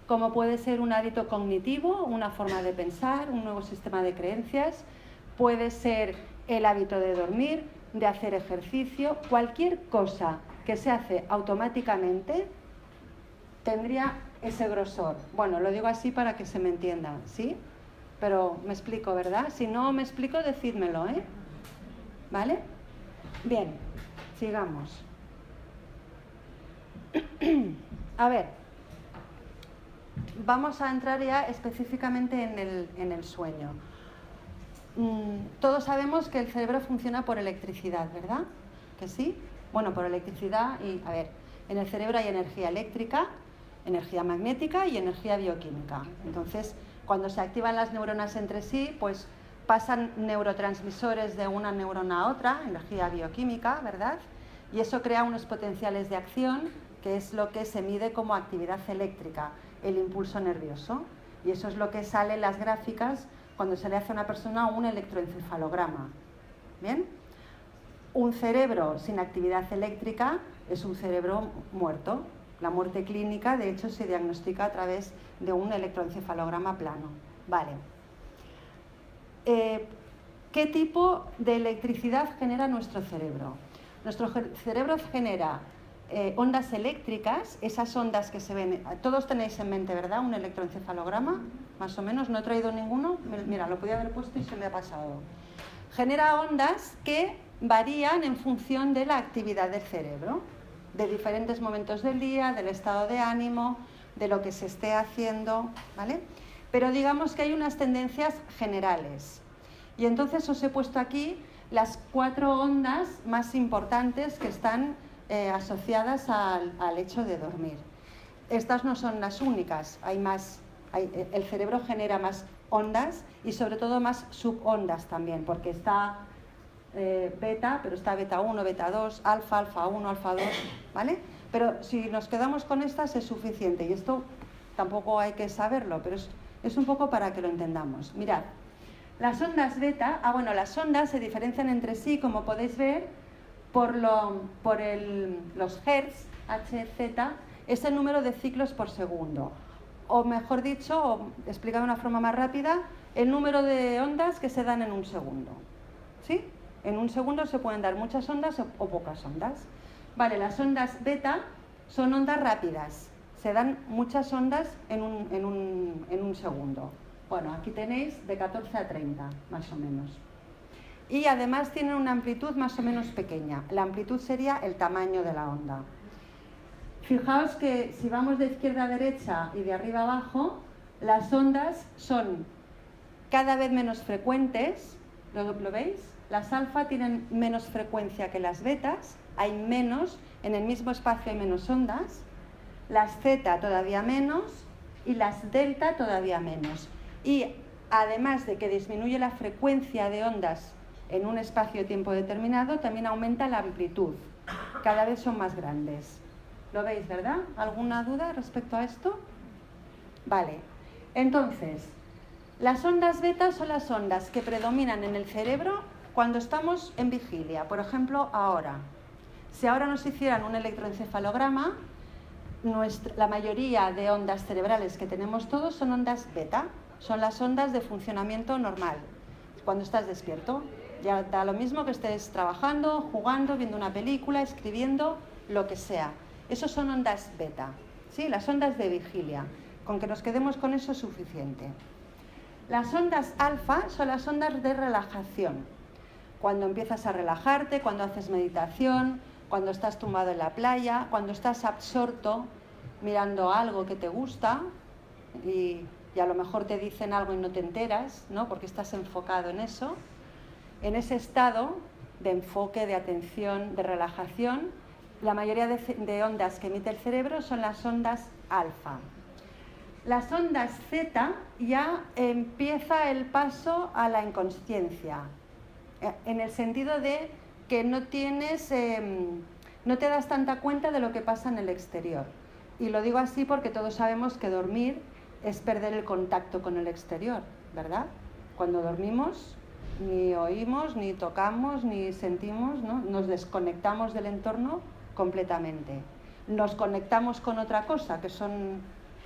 Como puede ser un hábito cognitivo, una forma de pensar, un nuevo sistema de creencias. Puede ser el hábito de dormir, de hacer ejercicio. Cualquier cosa que se hace automáticamente tendría ese grosor. Bueno, lo digo así para que se me entienda, ¿sí? Pero me explico, ¿verdad? Si no me explico, decídmelo, ¿eh? ¿Vale? Bien, sigamos. A ver, vamos a entrar ya específicamente en el sueño. Todos sabemos que el cerebro funciona por electricidad, ¿verdad? ¿Que sí? Bueno, por electricidad y, a ver, en el cerebro hay energía eléctrica, energía magnética y energía bioquímica. Entonces, cuando se activan las neuronas entre sí, pues pasan neurotransmisores de una neurona a otra, energía bioquímica, ¿verdad? Y eso crea unos potenciales de acción, que es lo que se mide como actividad eléctrica, el impulso nervioso. Y eso es lo que sale en las gráficas cuando se le hace a una persona un electroencefalograma. ¿Bien? Un cerebro sin actividad eléctrica es un cerebro muerto. La muerte clínica, de hecho, se diagnostica a través de un electroencefalograma plano. Vale. ¿Qué tipo de electricidad genera nuestro cerebro? Nuestro cerebro genera ondas eléctricas, esas ondas que se ven, todos tenéis en mente, ¿verdad? Un electroencefalograma, más o menos, no he traído ninguno, mira, lo podía haber puesto y se me ha pasado. Genera ondas que varían en función de la actividad del cerebro, de diferentes momentos del día, del estado de ánimo, de lo que se esté haciendo, ¿vale? Pero digamos que hay unas tendencias generales. Y entonces os he puesto aquí las 4 ondas más importantes que están asociadas al hecho de dormir. Estas no son las únicas, hay más, el cerebro genera más ondas y sobre todo más subondas también, porque está beta, pero está beta 1, beta 2, alfa, alfa 1, alfa 2, ¿vale? Pero si nos quedamos con estas es suficiente y esto tampoco hay que saberlo, pero es un poco para que lo entendamos. Mirad, las ondas beta, las ondas se diferencian entre sí, como podéis ver, por los hertz, Hz, es el número de ciclos por segundo. O mejor dicho, o explicado de una forma más rápida, el número de ondas que se dan en un segundo. ¿Sí? En un segundo se pueden dar muchas ondas o pocas ondas. Vale, las ondas beta son ondas rápidas. Se dan muchas ondas en un segundo. Bueno, aquí tenéis de 14 a 30, más o menos. Y además tienen una amplitud más o menos pequeña. La amplitud sería el tamaño de la onda. Fijaos que si vamos de izquierda a derecha y de arriba a abajo, las ondas son cada vez menos frecuentes. ¿Lo veis? Las alfa tienen menos frecuencia que las betas. Hay menos, en el mismo espacio hay menos ondas. Las zeta todavía menos y las delta todavía menos. Y además de que disminuye la frecuencia de ondas en un espacio de tiempo determinado, también aumenta la amplitud. Cada vez son más grandes. ¿Lo veis, verdad? ¿Alguna duda respecto a esto? Vale. Entonces, las ondas beta son las ondas que predominan en el cerebro cuando estamos en vigilia. Por ejemplo, ahora. Si ahora nos hicieran un electroencefalograma, la mayoría de ondas cerebrales que tenemos todos son ondas beta. Son las ondas de funcionamiento normal, cuando estás despierto. Ya da lo mismo que estés trabajando, jugando, viendo una película, escribiendo, lo que sea. Esos son ondas beta, ¿sí? Las ondas de vigilia. Con que nos quedemos con eso es suficiente. Las ondas alfa son las ondas de relajación. Cuando empiezas a relajarte, cuando haces meditación, cuando estás tumbado en la playa, cuando estás absorto mirando algo que te gusta y a lo mejor te dicen algo y no te enteras, ¿no? Porque estás enfocado en eso. En ese estado de enfoque, de atención, de relajación, la mayoría de ondas que emite el cerebro son las ondas alfa. Las ondas zeta ya empieza el paso a la inconsciencia, en el sentido de que no te das tanta cuenta de lo que pasa en el exterior. Y lo digo así porque todos sabemos que dormir es perder el contacto con el exterior, ¿verdad? Cuando dormimos ni oímos, ni tocamos, ni sentimos, ¿no? Nos desconectamos del entorno completamente. Nos conectamos con otra cosa, que son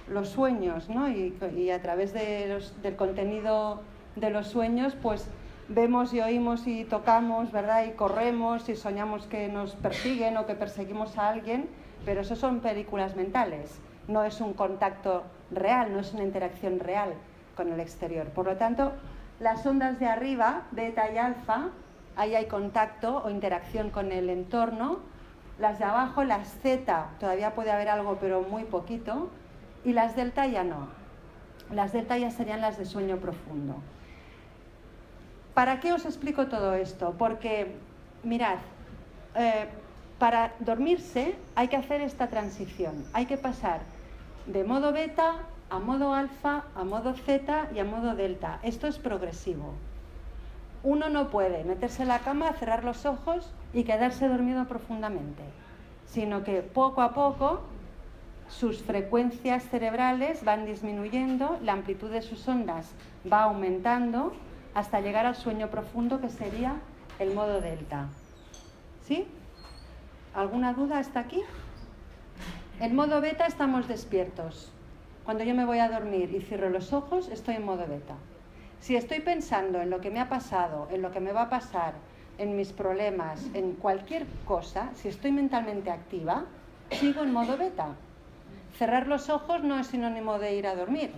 los sueños, ¿no? Y a través del contenido de los sueños, pues vemos y oímos y tocamos, ¿verdad? Y corremos y soñamos que nos persiguen o que perseguimos a alguien, pero eso son películas mentales. No es un contacto real, no es una interacción real con el exterior. Por lo tanto, las ondas de arriba, beta y alfa, ahí hay contacto o interacción con el entorno. Las de abajo, las zeta, todavía puede haber algo, pero muy poquito. Y las delta ya no. Las delta ya serían las de sueño profundo. ¿Para qué os explico todo esto? Porque, mirad, para dormirse hay que hacer esta transición. Hay que pasar de modo beta a modo alfa, a modo zeta y a modo delta. Esto es progresivo. Uno no puede meterse en la cama, cerrar los ojos y quedarse dormido profundamente, sino que poco a poco sus frecuencias cerebrales van disminuyendo, la amplitud de sus ondas va aumentando hasta llegar al sueño profundo, que sería el modo delta. ¿Sí? ¿Alguna duda hasta aquí? En modo beta estamos despiertos. Cuando yo me voy a dormir y cierro los ojos, estoy en modo beta. Si estoy pensando en lo que me ha pasado, en lo que me va a pasar, en mis problemas, en cualquier cosa, si estoy mentalmente activa, sigo en modo beta. Cerrar los ojos no es sinónimo de ir a dormir.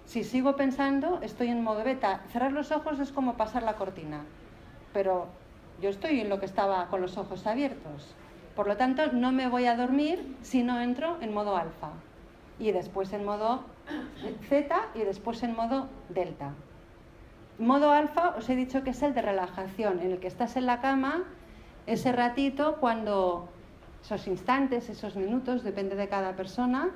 Si sigo pensando, estoy en modo beta. Cerrar los ojos es como pasar la cortina, pero yo estoy en lo que estaba con los ojos abiertos. Por lo tanto, no me voy a dormir si no entro en modo alfa. Y después en modo zeta y después en modo delta. Modo alfa os he dicho que es el de relajación, en el que estás en la cama, ese ratito cuando, esos instantes, esos minutos, depende de cada persona,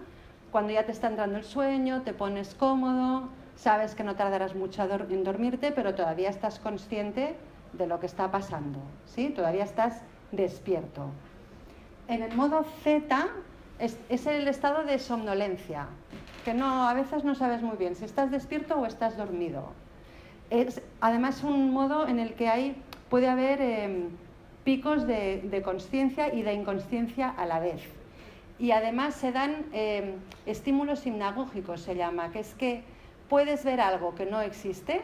cuando ya te está entrando el sueño, te pones cómodo, sabes que no tardarás mucho en dormirte, pero todavía estás consciente de lo que está pasando, ¿sí? Todavía estás despierto. En el modo zeta es el estado de somnolencia, que a veces no sabes muy bien si estás despierto o estás dormido. Es además un modo en el que puede haber picos de consciencia y de inconsciencia a la vez. Y además se dan estímulos hipnagógicos, se llama, que es que puedes ver algo que no existe,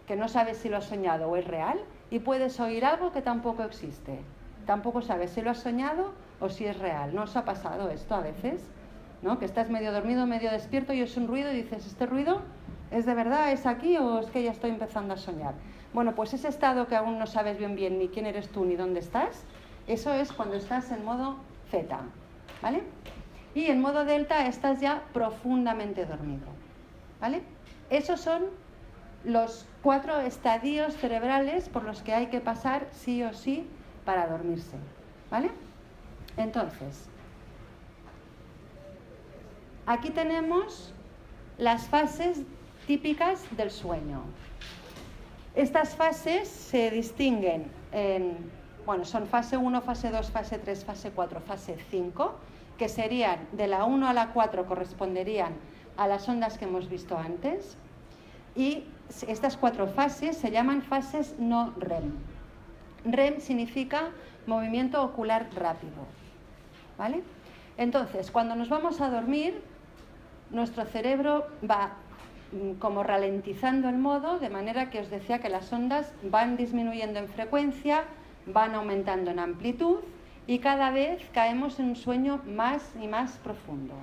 que no sabes si lo has soñado o es real, y puedes oír algo que tampoco existe. Tampoco sabes si lo has soñado o si es real. ¿No os ha pasado esto a veces? ¿No? Que estás medio dormido, medio despierto y es un ruido y dices, ¿este ruido es de verdad, es aquí o es que ya estoy empezando a soñar? Bueno, pues ese estado que aún no sabes bien ni quién eres tú ni dónde estás, eso es cuando estás en modo zeta, ¿vale? Y en modo delta estás ya profundamente dormido, ¿vale? Esos son los 4 estadios cerebrales por los que hay que pasar sí o sí para dormirse, ¿vale? Entonces, aquí tenemos las fases típicas del sueño. Estas fases se distinguen son fase 1, fase 2, fase 3, fase 4, fase 5, que serían de la 1 a la 4 corresponderían a las ondas que hemos visto antes, y estas 4 fases se llaman fases no REM. REM significa movimiento ocular rápido, ¿vale? Entonces, cuando nos vamos a dormir, nuestro cerebro va como ralentizando el modo, de manera que os decía que las ondas van disminuyendo en frecuencia, van aumentando en amplitud y cada vez caemos en un sueño más y más profundo.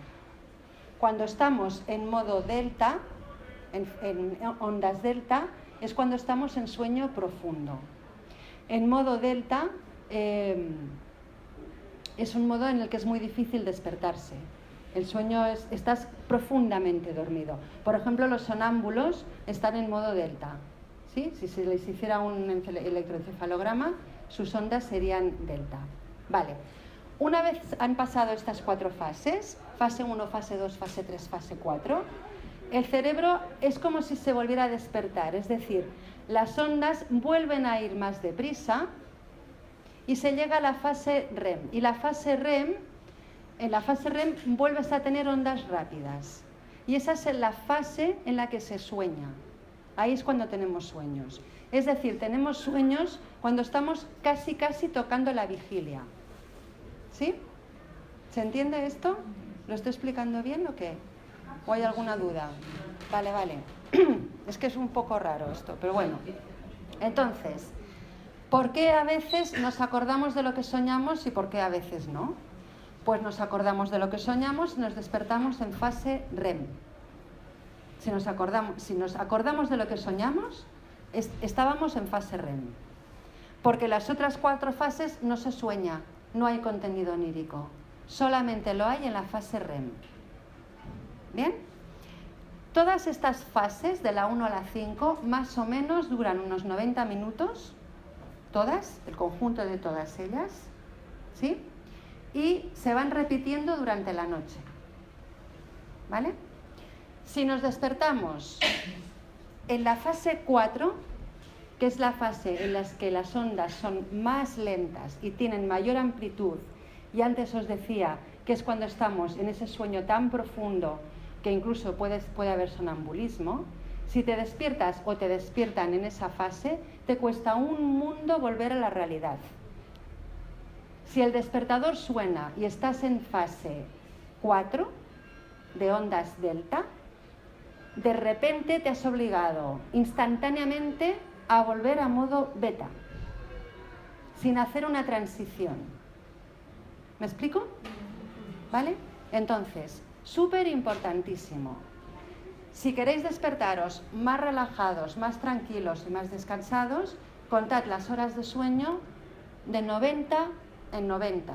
Cuando estamos en modo delta, en ondas delta, es cuando estamos en sueño profundo. En modo delta es un modo en el que es muy difícil despertarse. El sueño estás profundamente dormido. Por ejemplo, los sonámbulos están en modo delta, ¿sí? Si se les hiciera un electroencefalograma, sus ondas serían delta. Vale. Una vez han pasado estas 4 fases, fase 1, fase 2, fase 3, fase 4, el cerebro es como si se volviera a despertar, es decir, las ondas vuelven a ir más deprisa y se llega a la fase REM. Y en la fase REM vuelves a tener ondas rápidas. Y esa es la fase en la que se sueña. Ahí es cuando tenemos sueños. Es decir, tenemos sueños cuando estamos casi tocando la vigilia. ¿Sí? ¿Se entiende esto? ¿Lo estoy explicando bien o qué? ¿O hay alguna duda? Vale. Es que es un poco raro esto, pero bueno. Entonces, ¿por qué a veces nos acordamos de lo que soñamos y por qué a veces no? Pues nos acordamos de lo que soñamos y nos despertamos en fase REM. Si nos acordamos de lo que soñamos, estábamos en fase REM. Porque las otras 4 fases no se sueña, no hay contenido onírico. Solamente lo hay en la fase REM. ¿Bien? Todas estas fases, de la 1 a la 5, más o menos duran unos 90 minutos, todas, el conjunto de todas ellas, ¿sí? Y se van repitiendo durante la noche, ¿vale? Si nos despertamos en la fase 4, que es la fase en la que las ondas son más lentas y tienen mayor amplitud, y antes os decía que es cuando estamos en ese sueño tan profundo que incluso puede haber sonambulismo, si te despiertas o te despiertan en esa fase, te cuesta un mundo volver a la realidad. Si el despertador suena y estás en fase 4 de ondas delta, de repente te has obligado instantáneamente a volver a modo beta, sin hacer una transición. ¿Me explico? ¿Vale? Entonces, súper importantísimo. Si queréis despertaros más relajados, más tranquilos y más descansados, contad las horas de sueño de 90 en 90.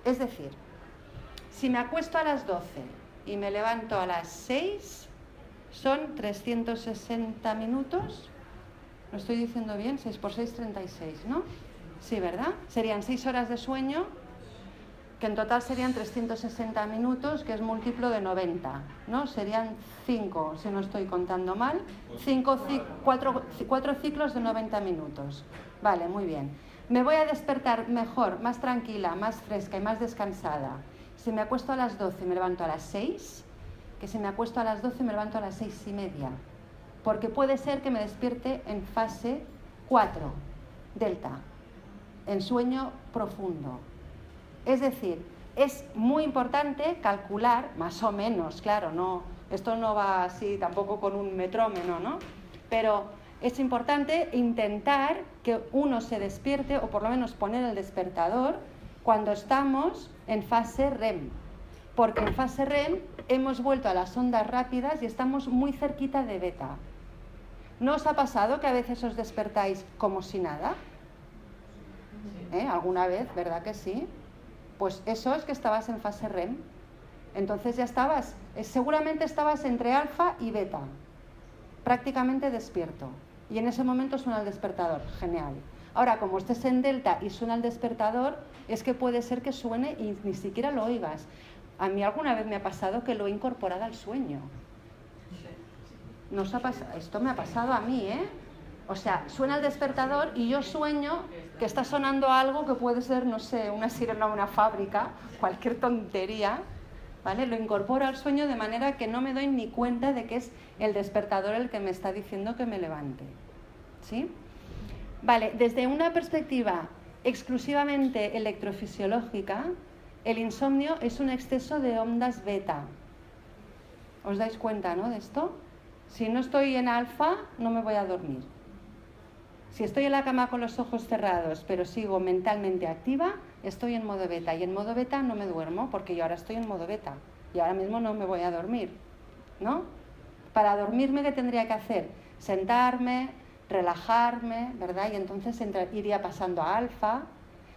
Es decir, si me acuesto a las 12 y me levanto a las 6, son 360 minutos. ¿Lo estoy diciendo bien? 6 por 6, 36, ¿no? Sí, ¿verdad? Serían 6 horas de sueño, que en total serían 360 minutos, que es múltiplo de 90, ¿no? Serían 5, si no estoy contando mal, 4 ciclos de 90 minutos. Vale, muy bien. Me voy a despertar mejor, más tranquila, más fresca y más descansada. Si me acuesto a las 12 y me levanto a las 6, que si me acuesto a las 12 me levanto a las 6:30. Porque puede ser que me despierte en fase 4, delta, en sueño profundo. Es decir, es muy importante calcular, más o menos, claro, no, esto no va así tampoco con un metrónomo, ¿no? Pero es importante intentar que uno se despierte, o por lo menos poner el despertador, cuando estamos en fase REM. Porque en fase REM hemos vuelto a las ondas rápidas y estamos muy cerquita de beta. ¿No os ha pasado que a veces os despertáis como si nada? ¿Alguna vez? ¿Verdad que sí? Pues eso es que estabas en fase REM. Entonces ya estabas, seguramente estabas entre alfa y beta, prácticamente despierto. Y en ese momento suena el despertador, genial. Ahora, como estés en delta y suena el despertador, es que puede ser que suene y ni siquiera lo oigas. A mí alguna vez me ha pasado que lo he incorporado al sueño. ¿No os ha pasado? Esto me ha pasado a mí, ¿eh? O sea, suena el despertador y yo sueño que está sonando algo que puede ser, no sé, una sirena o una fábrica, cualquier tontería, ¿vale? Lo incorporo al sueño de manera que no me doy ni cuenta de que es el despertador el que me está diciendo que me levante, ¿sí? Vale, desde una perspectiva exclusivamente electrofisiológica, el insomnio es un exceso de ondas beta. ¿Os dais cuenta, no, de esto? Si no estoy en alfa, no me voy a dormir. Si estoy en la cama con los ojos cerrados, pero sigo mentalmente activa, estoy en modo beta. Y en modo beta no me duermo, porque yo ahora estoy en modo beta. Y ahora mismo no me voy a dormir, ¿no? Para dormirme, ¿qué tendría que hacer? Sentarme, relajarme, ¿verdad? Y entonces iría pasando a alfa.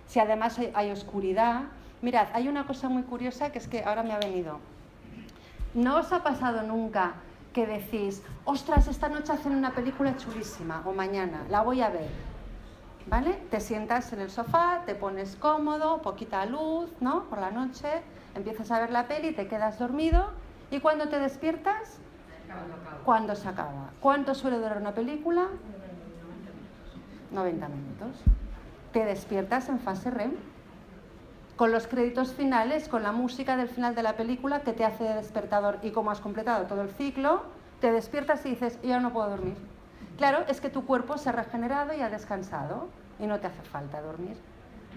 Si además hay oscuridad... Mirad, hay una cosa muy curiosa que es que ahora me ha venido. ¿No os ha pasado nunca que decís, ostras, esta noche hacen una película chulísima, o mañana, la voy a ver, ¿vale? Te sientas en el sofá, te pones cómodo, poquita luz, ¿no? Por la noche, empiezas a ver la peli, te quedas dormido, y cuando te despiertas, ¿cuándo se acaba? ¿Cuánto suele durar una película? 90 minutos. Te despiertas en fase REM, con los créditos finales, con la música del final de la película que te hace de despertador, y como has completado todo el ciclo, te despiertas y dices, ya no puedo dormir. Claro, es que tu cuerpo se ha regenerado y ha descansado y no te hace falta dormir.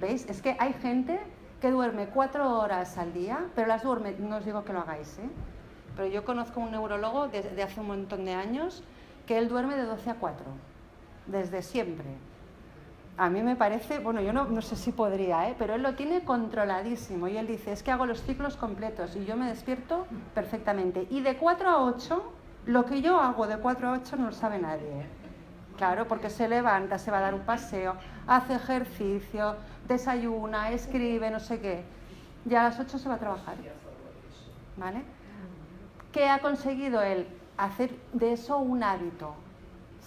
¿Veis? Es que hay gente que duerme 4 horas al día, pero las duerme, no os digo que lo hagáis, ¿eh? Pero yo conozco un neurólogo de hace un montón de años que él duerme de 12 a 4, desde siempre. A mí me parece, bueno, yo no sé si podría, pero él lo tiene controladísimo y él dice, es que hago los ciclos completos y yo me despierto perfectamente. Y de 4 a 8, lo que yo hago de 4 a 8 no lo sabe nadie. Claro, porque se levanta, se va a dar un paseo, hace ejercicio, desayuna, escribe, no sé qué. Y a las 8 se va a trabajar. ¿Vale? ¿Qué ha conseguido él? Hacer de eso un hábito.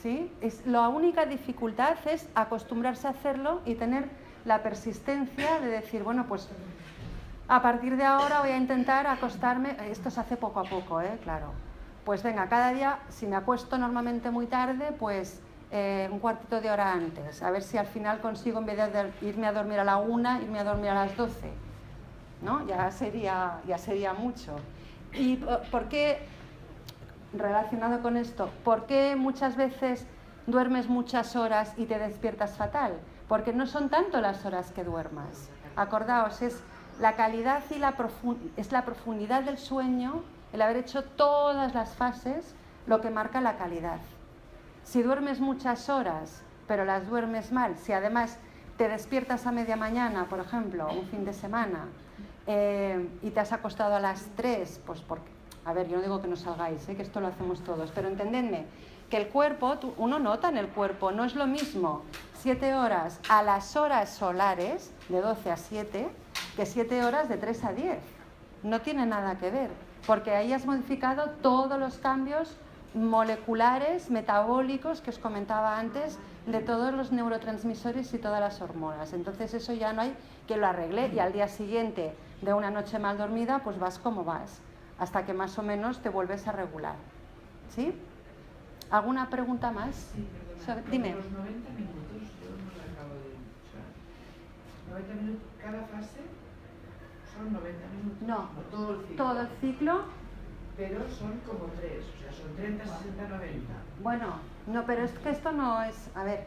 ¿Sí? La única dificultad es acostumbrarse a hacerlo y tener la persistencia de decir, bueno, pues a partir de ahora voy a intentar acostarme, esto se hace poco a poco, claro. Pues venga, cada día, si me acuesto normalmente muy tarde, pues un cuartito de hora antes, a ver si al final consigo, en vez de irme a dormir a la 1, irme a dormir a las 12, ¿no? Ya sería mucho. ¿Y por qué? Relacionado con esto, ¿por qué muchas veces duermes muchas horas y te despiertas fatal? Porque no son tanto las horas que duermas. Acordaos, es la calidad y es la profundidad del sueño, el haber hecho todas las fases, lo que marca la calidad. Si duermes muchas horas, pero las duermes mal, si además te despiertas a media mañana, por ejemplo, un fin de semana, y te has acostado a las 3, pues porque, a ver, yo no digo que no salgáis, que esto lo hacemos todos, pero entendedme, que el cuerpo, uno nota en el cuerpo, no es lo mismo 7 horas a las horas solares, de 12 a 7, que 7 horas de 3 a 10. No tiene nada que ver, porque ahí has modificado todos los cambios moleculares, metabólicos, que os comentaba antes, de todos los neurotransmisores y todas las hormonas. Entonces eso ya no hay que lo arregle, y al día siguiente de una noche mal dormida, pues vas como vas, hasta que más o menos te vuelves a regular. ¿Sí? ¿Alguna pregunta más? Sí, perdona. Dime. Los 90 minutos, yo no lo acabo de... O sea, 90 minutos, cada fase son 90 minutos. No, todo el ciclo. todo el ciclo. Pero son como 3, o sea, son 30, 60, 90. Bueno, no, pero es que esto no es... A ver,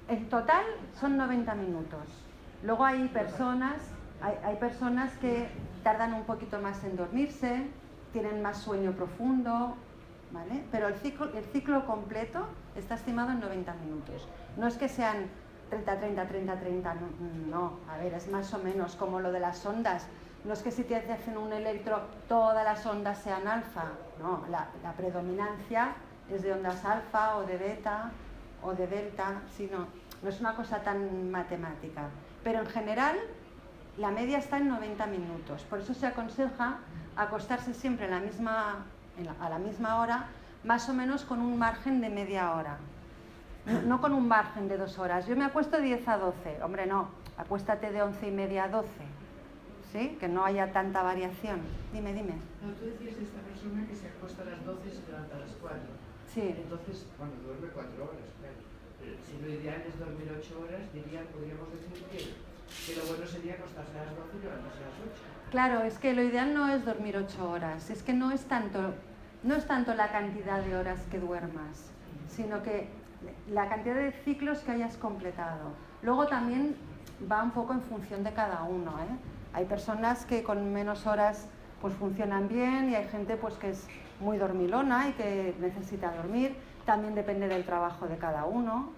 en total son 90 minutos. Luego hay personas que tardan un poquito más en dormirse, tienen más sueño profundo, ¿vale? Pero el ciclo completo está estimado en 90 minutos. No es que sean 30, 30, 30, 30, no. A ver, es más o menos como lo de las ondas. No es que si te hacen un electro todas las ondas sean alfa, no, la predominancia es de ondas alfa o de beta o de delta, sino, no es una cosa tan matemática. Pero en general la media está en 90 minutos, por eso se aconseja acostarse siempre a la misma hora, más o menos con un margen de media hora, no con un margen de 2 horas. Yo me acuesto de 10 a 12, hombre no, acuéstate de 11:30 a 12. ¿Sí? Que no haya tanta variación. Dime. No, tú decías de esta persona que se acuesta a las 12 y se levanta a las 4. Sí. Entonces, cuando duerme 4 horas, claro. Si lo ideal es dormir 8 horas, podríamos decir que lo bueno sería acostarse a las 12 y levantarse a las 8. Claro, es que lo ideal no es dormir 8 horas, es que no es tanto la cantidad de horas que duermas, sino que la cantidad de ciclos que hayas completado. Luego también va un poco en función de cada uno, Hay personas que con menos horas pues funcionan bien, y hay gente pues que es muy dormilona y que necesita dormir. También depende del trabajo de cada uno,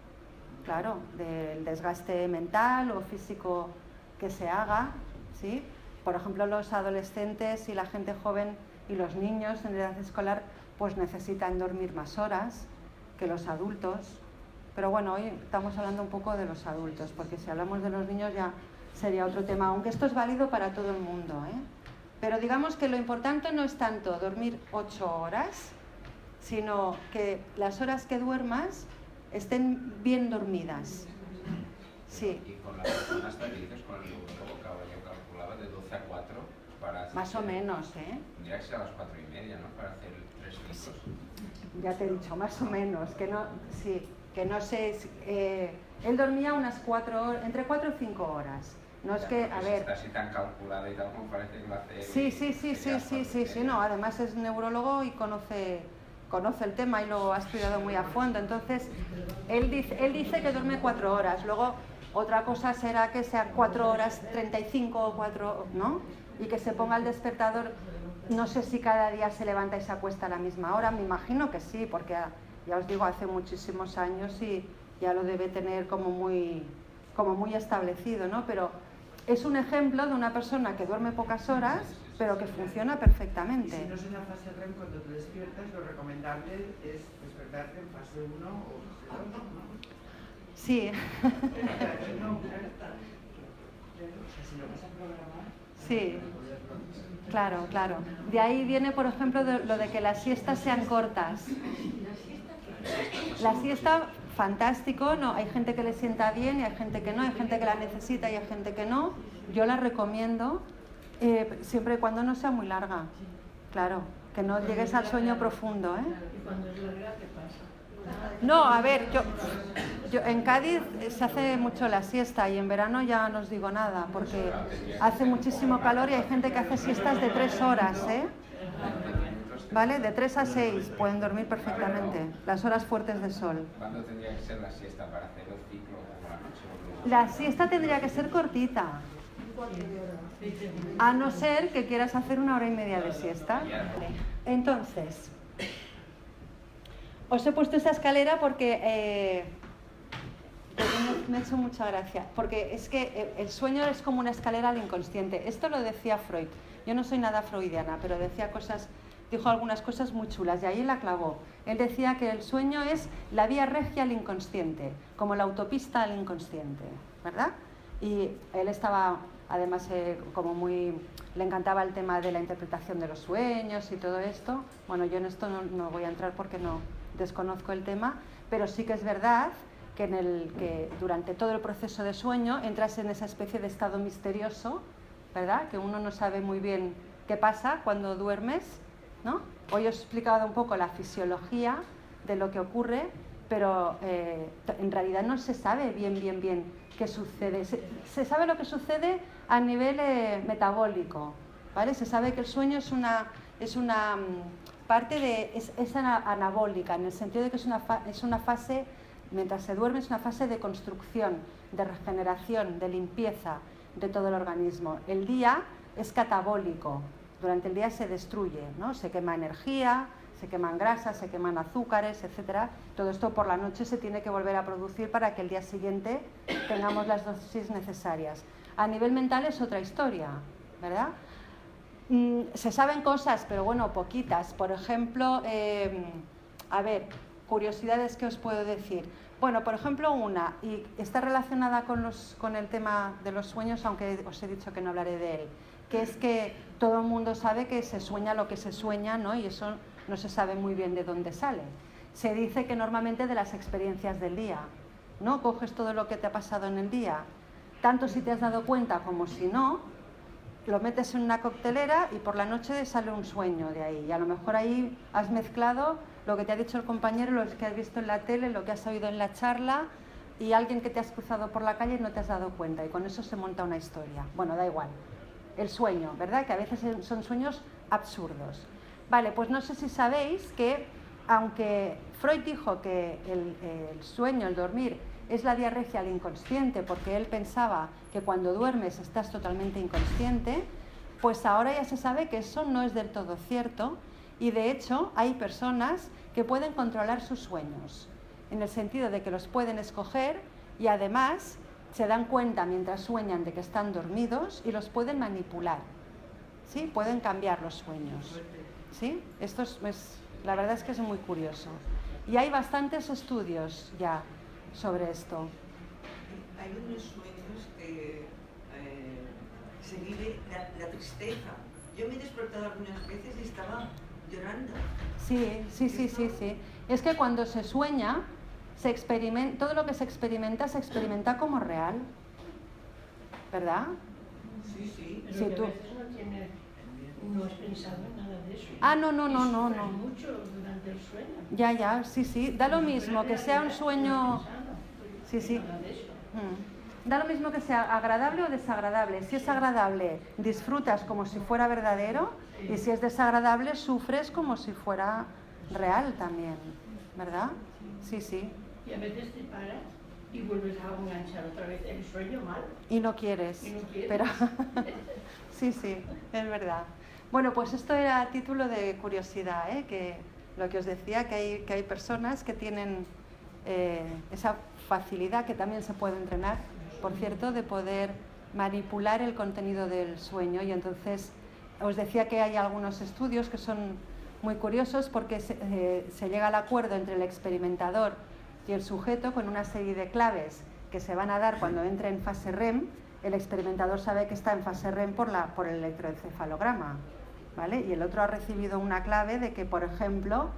claro, del desgaste mental o físico que se haga, ¿sí? Por ejemplo, los adolescentes y la gente joven y los niños en edad escolar pues necesitan dormir más horas que los adultos. Pero bueno, hoy estamos hablando un poco de los adultos, porque si hablamos de los niños ya sería otro tema, aunque esto es válido para todo el mundo, Pero digamos que lo importante no es tanto dormir 8 horas, sino que las horas que duermas estén bien dormidas. Sí. Y con las personas que dices, con el neurólogo yo calculaba de 12 a 4 para... Más o menos, Tendría que ser a las 4:30, ¿no? Para hacer 3 ciclos. Ya te he dicho, más o menos, que no, sí, que no sé... él dormía unas 4 horas, entre 4 y 5 horas. No es que, a ver... Está así tan calculada y tal como parece que lo hace... Sí, no, además es neurólogo y conoce el tema y lo ha estudiado muy a fondo. Entonces, él dice que duerme 4 horas, luego otra cosa será que sea 4 horas 35 o 4, ¿no? Y que se ponga el despertador, no sé si cada día se levanta y se acuesta a la misma hora, me imagino que sí, porque ya os digo, hace muchísimos años y ya lo debe tener como muy establecido, ¿no? Pero es un ejemplo de una persona que duerme pocas horas, pero que funciona perfectamente. Y si no es en la fase REM cuando te despiertas, lo recomendable es despertarte en fase 1 o fase 2, ¿no? Sí. Si lo vas a programar... Sí. Claro. De ahí viene, por ejemplo, lo de que las siestas sean cortas. La siesta, fantástico, no, hay gente que le sienta bien y hay gente que no, hay gente que la necesita y hay gente que no. Yo la recomiendo, siempre y cuando no sea muy larga. Claro, que no llegues al sueño profundo, ¿Y cuando es larga qué pasa? No, a ver, yo en Cádiz se hace mucho la siesta y en verano ya no os digo nada, porque hace muchísimo calor y hay gente que hace siestas de 3 horas, ¿Vale? De 3 a 6 pueden dormir perfectamente, las horas fuertes de sol. ¿Cuándo tendría que ser la siesta para hacer el ciclo por la noche? La siesta tendría que ser cortita, a no ser que quieras hacer 1 hora y media de siesta. Entonces, os he puesto esa escalera porque Pero me ha hecho mucha gracia, porque es que el sueño es como una escalera al inconsciente. Esto lo decía Freud. Yo no soy nada freudiana, pero dijo algunas cosas muy chulas y ahí la clavó. Él decía que el sueño es la vía regia al inconsciente, como la autopista al inconsciente, ¿verdad? Y él estaba, además, le encantaba el tema de la interpretación de los sueños y todo esto. Bueno, yo en esto no voy a entrar porque no desconozco el tema, pero sí que es verdad que durante todo el proceso de sueño entras en esa especie de estado misterioso, ¿verdad? Que uno no sabe muy bien qué pasa cuando duermes, ¿no? Hoy os he explicado un poco la fisiología de lo que ocurre, pero en realidad no se sabe bien qué sucede. Se sabe lo que sucede a nivel metabólico, ¿vale? Se sabe que el sueño es una parte es anabólica, en el sentido de que es una fase, mientras se duerme, es una fase de construcción, de regeneración, de limpieza de todo el organismo. El día es catabólico, durante el día se destruye, ¿no? Se quema energía, se queman grasas, se queman azúcares, etc. Todo esto por la noche se tiene que volver a producir para que el día siguiente tengamos las dosis necesarias. A nivel mental es otra historia, ¿verdad? Se saben cosas, pero bueno, poquitas. Por ejemplo, curiosidades que os puedo decir. Bueno, por ejemplo, y está relacionada con el tema de los sueños, aunque os he dicho que no hablaré de él, que es que todo el mundo sabe que se sueña lo que se sueña, ¿no? Y eso no se sabe muy bien de dónde sale. Se dice que normalmente de las experiencias del día, ¿no? Coges todo lo que te ha pasado en el día, tanto si te has dado cuenta como si no, lo metes en una coctelera y por la noche sale un sueño de ahí. Y a lo mejor ahí has mezclado lo que te ha dicho el compañero, lo que has visto en la tele, lo que has oído en la charla y alguien que te has cruzado por la calle y no te has dado cuenta. Y con eso se monta una historia. Bueno, da igual. El sueño, ¿verdad? Que a veces son sueños absurdos. Vale, pues no sé si sabéis que, aunque Freud dijo que el sueño, el dormir, es la vía regia al inconsciente, porque él pensaba que cuando duermes estás totalmente inconsciente, pues ahora ya se sabe que eso no es del todo cierto y de hecho hay personas que pueden controlar sus sueños, en el sentido de que los pueden escoger y además se dan cuenta mientras sueñan de que están dormidos y los pueden manipular, ¿sí? Pueden cambiar los sueños, ¿sí? Esto la verdad es que es muy curioso y hay bastantes estudios ya sobre esto. Hay unos sueños que se vive la tristeza. Yo me he despertado algunas veces y estaba llorando. Sí. Es que cuando se sueña, todo lo que se experimenta como real, ¿verdad? Sí. Pero Sí, que tú. a veces no has pensado en nada de eso. No. Sufres mucho durante el sueño. Ya, sí. Da lo mismo que sea un sueño. Sí. Nada de eso. Da lo mismo que sea agradable o desagradable. Si es agradable, disfrutas como si fuera verdadero y si es desagradable, sufres como si fuera real también, ¿verdad? Sí. Y a veces te paras y vuelves a enganchar otra vez el sueño mal. Y no quieres. Pero sí, es verdad. Bueno, pues esto era a título de curiosidad, que lo que os decía, que hay personas que tienen esa facilidad, que también se puede entrenar, por cierto, de poder manipular el contenido del sueño. Y entonces os decía que hay algunos estudios que son muy curiosos porque se llega al acuerdo entre el experimentador y el sujeto con una serie de claves que se van a dar cuando entre en fase REM. El experimentador sabe que está en fase REM por el electroencefalograma, ¿vale? Y el otro ha recibido una clave de que, por ejemplo,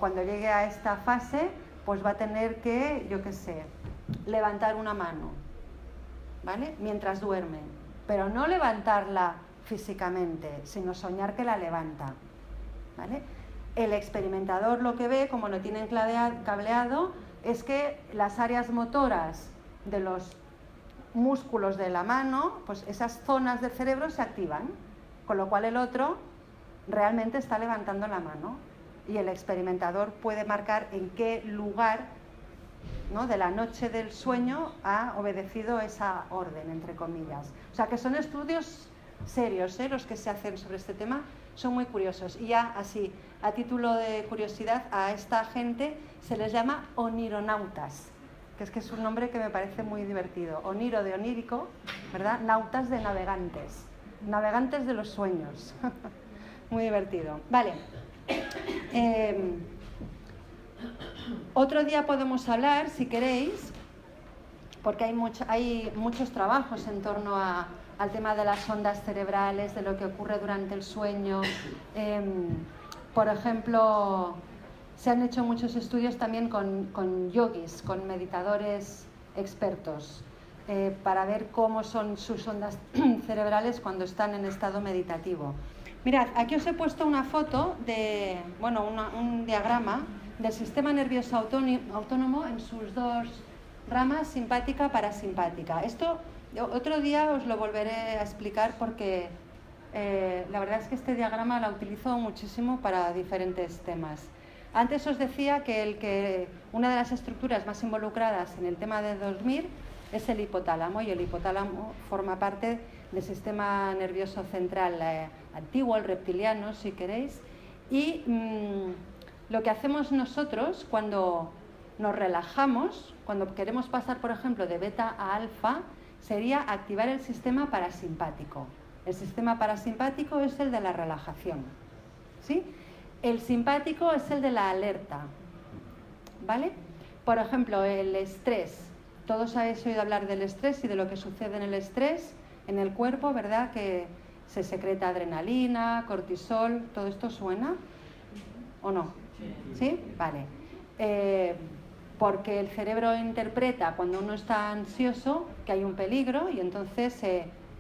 cuando llegue a esta fase, pues va a tener que, levantar una mano, ¿vale? Mientras duerme, pero no levantarla físicamente, sino soñar que la levanta, ¿vale? El experimentador lo que ve, como lo tienen cableado, es que las áreas motoras de los músculos de la mano, pues esas zonas del cerebro se activan, con lo cual el otro realmente está levantando la mano y el experimentador puede marcar en qué lugar, ¿no?, de la noche del sueño ha obedecido esa orden, entre comillas. O sea que son estudios serios, los que se hacen sobre este tema, son muy curiosos. Y ya así, a título de curiosidad, a esta gente se les llama onironautas. que es un nombre que me parece muy divertido. Oniro de onírico, ¿verdad? Nautas de navegantes, navegantes de los sueños. Muy divertido. Vale. Otro día podemos hablar, si queréis, porque hay muchos trabajos en torno al tema de las ondas cerebrales, de lo que ocurre durante el sueño. Por ejemplo, se han hecho muchos estudios también con yogis, con meditadores expertos, para ver cómo son sus ondas cerebrales cuando están en estado meditativo. Mirad, aquí os he puesto una foto de, un diagrama del sistema nervioso autónomo en sus dos ramas, simpática, parasimpática. Esto otro día os lo volveré a explicar porque la verdad es que este diagrama lo utilizo muchísimo para diferentes temas. Antes os decía que una de las estructuras más involucradas en el tema de dormir es el hipotálamo, y el hipotálamo forma parte del sistema nervioso central antiguo, el reptiliano, si queréis, y lo que hacemos nosotros cuando nos relajamos, cuando queremos pasar, por ejemplo, de beta a alfa, sería activar el sistema parasimpático. El sistema parasimpático es el de la relajación, ¿sí? El simpático es el de la alerta, ¿vale? Por ejemplo, el estrés. Todos habéis oído hablar del estrés y de lo que sucede en el estrés, en el cuerpo, ¿verdad? Que se secreta adrenalina, cortisol, ¿todo esto suena? ¿O no? ¿Sí? Vale. Porque el cerebro interpreta cuando uno está ansioso que hay un peligro y entonces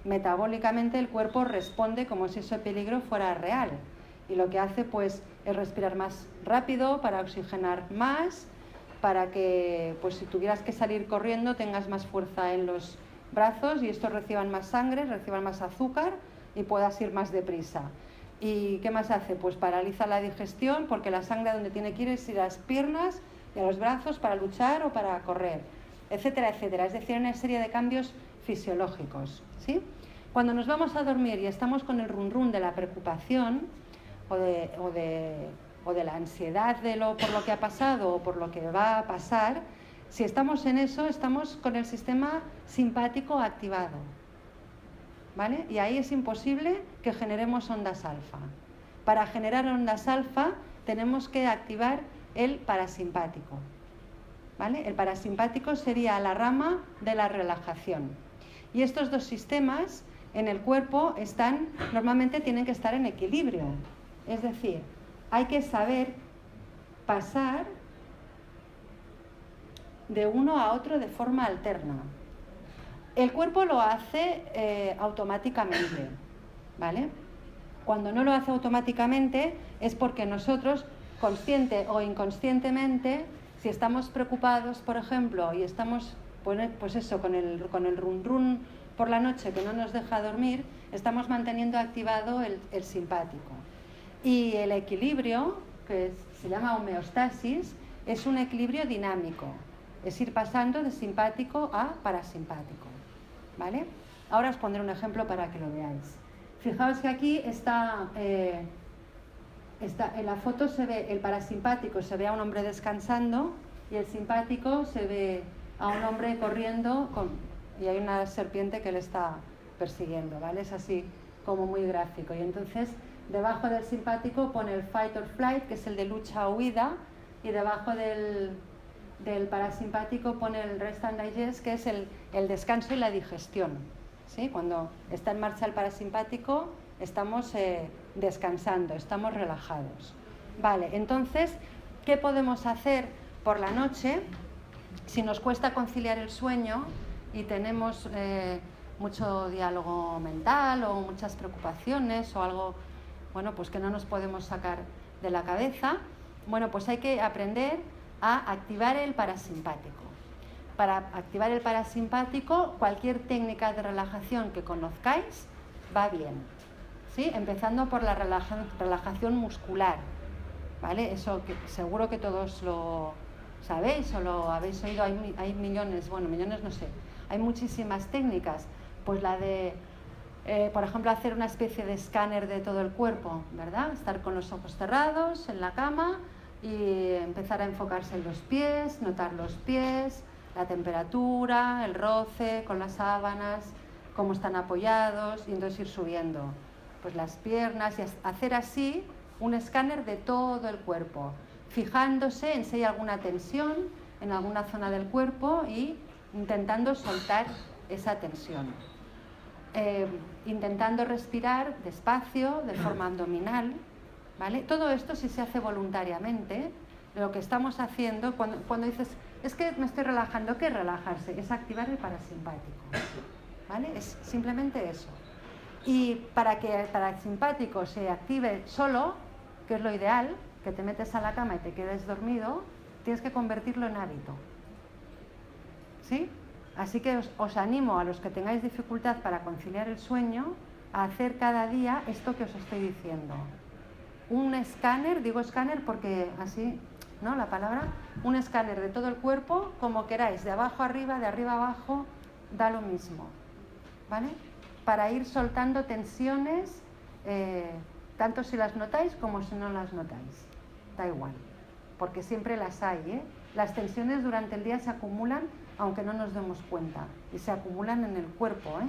metabólicamente el cuerpo responde como si ese peligro fuera real. Y lo que hace pues es respirar más rápido para oxigenar más, para que pues si tuvieras que salir corriendo tengas más fuerza en los brazos y estos reciban más sangre, reciban más azúcar y puedas ir más deprisa. ¿Y qué más hace? Pues paraliza la digestión porque la sangre donde tiene que ir es ir a las piernas y a los brazos para luchar o para correr, etcétera, etcétera. Es decir, una serie de cambios fisiológicos, ¿sí? Cuando nos vamos a dormir y estamos con el run run de la preocupación o de la ansiedad por lo que ha pasado o por lo que va a pasar, si estamos en eso, estamos con el sistema simpático activado, ¿vale? Y ahí es imposible que generemos ondas alfa. Para generar ondas alfa tenemos que activar el parasimpático, ¿vale? El parasimpático sería la rama de la relajación. Y estos dos sistemas en el cuerpo normalmente tienen que estar en equilibrio. Es decir, hay que saber pasar de uno a otro de forma alterna. El cuerpo lo hace automáticamente, ¿vale? Cuando no lo hace automáticamente es porque nosotros, consciente o inconscientemente, si estamos preocupados, por ejemplo, y estamos pues eso, con el run run por la noche que no nos deja dormir, estamos manteniendo activado el simpático. Y el equilibrio, que se llama homeostasis, es un equilibrio dinámico, es ir pasando de simpático a parasimpático, ¿vale? Ahora os pondré un ejemplo para que lo veáis. Fijaos que aquí en la foto se ve el parasimpático, se ve a un hombre descansando, y el simpático se ve a un hombre corriendo y hay una serpiente que le está persiguiendo, ¿vale? Es así como muy gráfico. Y entonces debajo del simpático pone el fight or flight, que es el de lucha o huida, y debajo del parasimpático pone el rest and digest, que es el descanso y la digestión, ¿sí? Cuando está en marcha el parasimpático estamos descansando, estamos relajados. Vale, entonces, ¿qué podemos hacer por la noche si nos cuesta conciliar el sueño y tenemos mucho diálogo mental o muchas preocupaciones o algo, bueno, pues que no nos podemos sacar de la cabeza? Bueno, pues hay que aprender a activar el parasimpático. Para activar el parasimpático, cualquier técnica de relajación que conozcáis va bien, ¿sí? Empezando por la relajación muscular, ¿vale? Eso que seguro que todos lo sabéis o lo habéis oído. Hay millones, bueno, millones no sé, hay muchísimas técnicas. Pues la de, por ejemplo, hacer una especie de escáner de todo el cuerpo, ¿verdad? Estar con los ojos cerrados en la cama y empezar a enfocarse en los pies, notar los pies, La temperatura, el roce con las sábanas, cómo están apoyados, y entonces ir subiendo pues las piernas y hacer así un escáner de todo el cuerpo, fijándose en si hay alguna tensión en alguna zona del cuerpo y intentando soltar esa tensión. Intentando respirar despacio, de forma abdominal, ¿vale? Todo esto, si se hace voluntariamente, lo que estamos haciendo, cuando dices, es que me estoy relajando, ¿qué es relajarse? Es activar el parasimpático, ¿vale? Es simplemente eso. Y para que el parasimpático se active solo, que es lo ideal, que te metes a la cama y te quedes dormido, tienes que convertirlo en hábito, ¿sí? Así que os animo a los que tengáis dificultad para conciliar el sueño a hacer cada día esto que os estoy diciendo. Un escáner, digo escáner porque así, ¿no? La palabra, un escáner de todo el cuerpo, como queráis, de abajo arriba, de arriba abajo, da lo mismo, ¿vale? Para ir soltando tensiones, tanto si las notáis como si no las notáis, da igual, porque siempre las hay, ¿eh? Las tensiones durante el día se acumulan aunque no nos demos cuenta, y se acumulan en el cuerpo, ¿eh?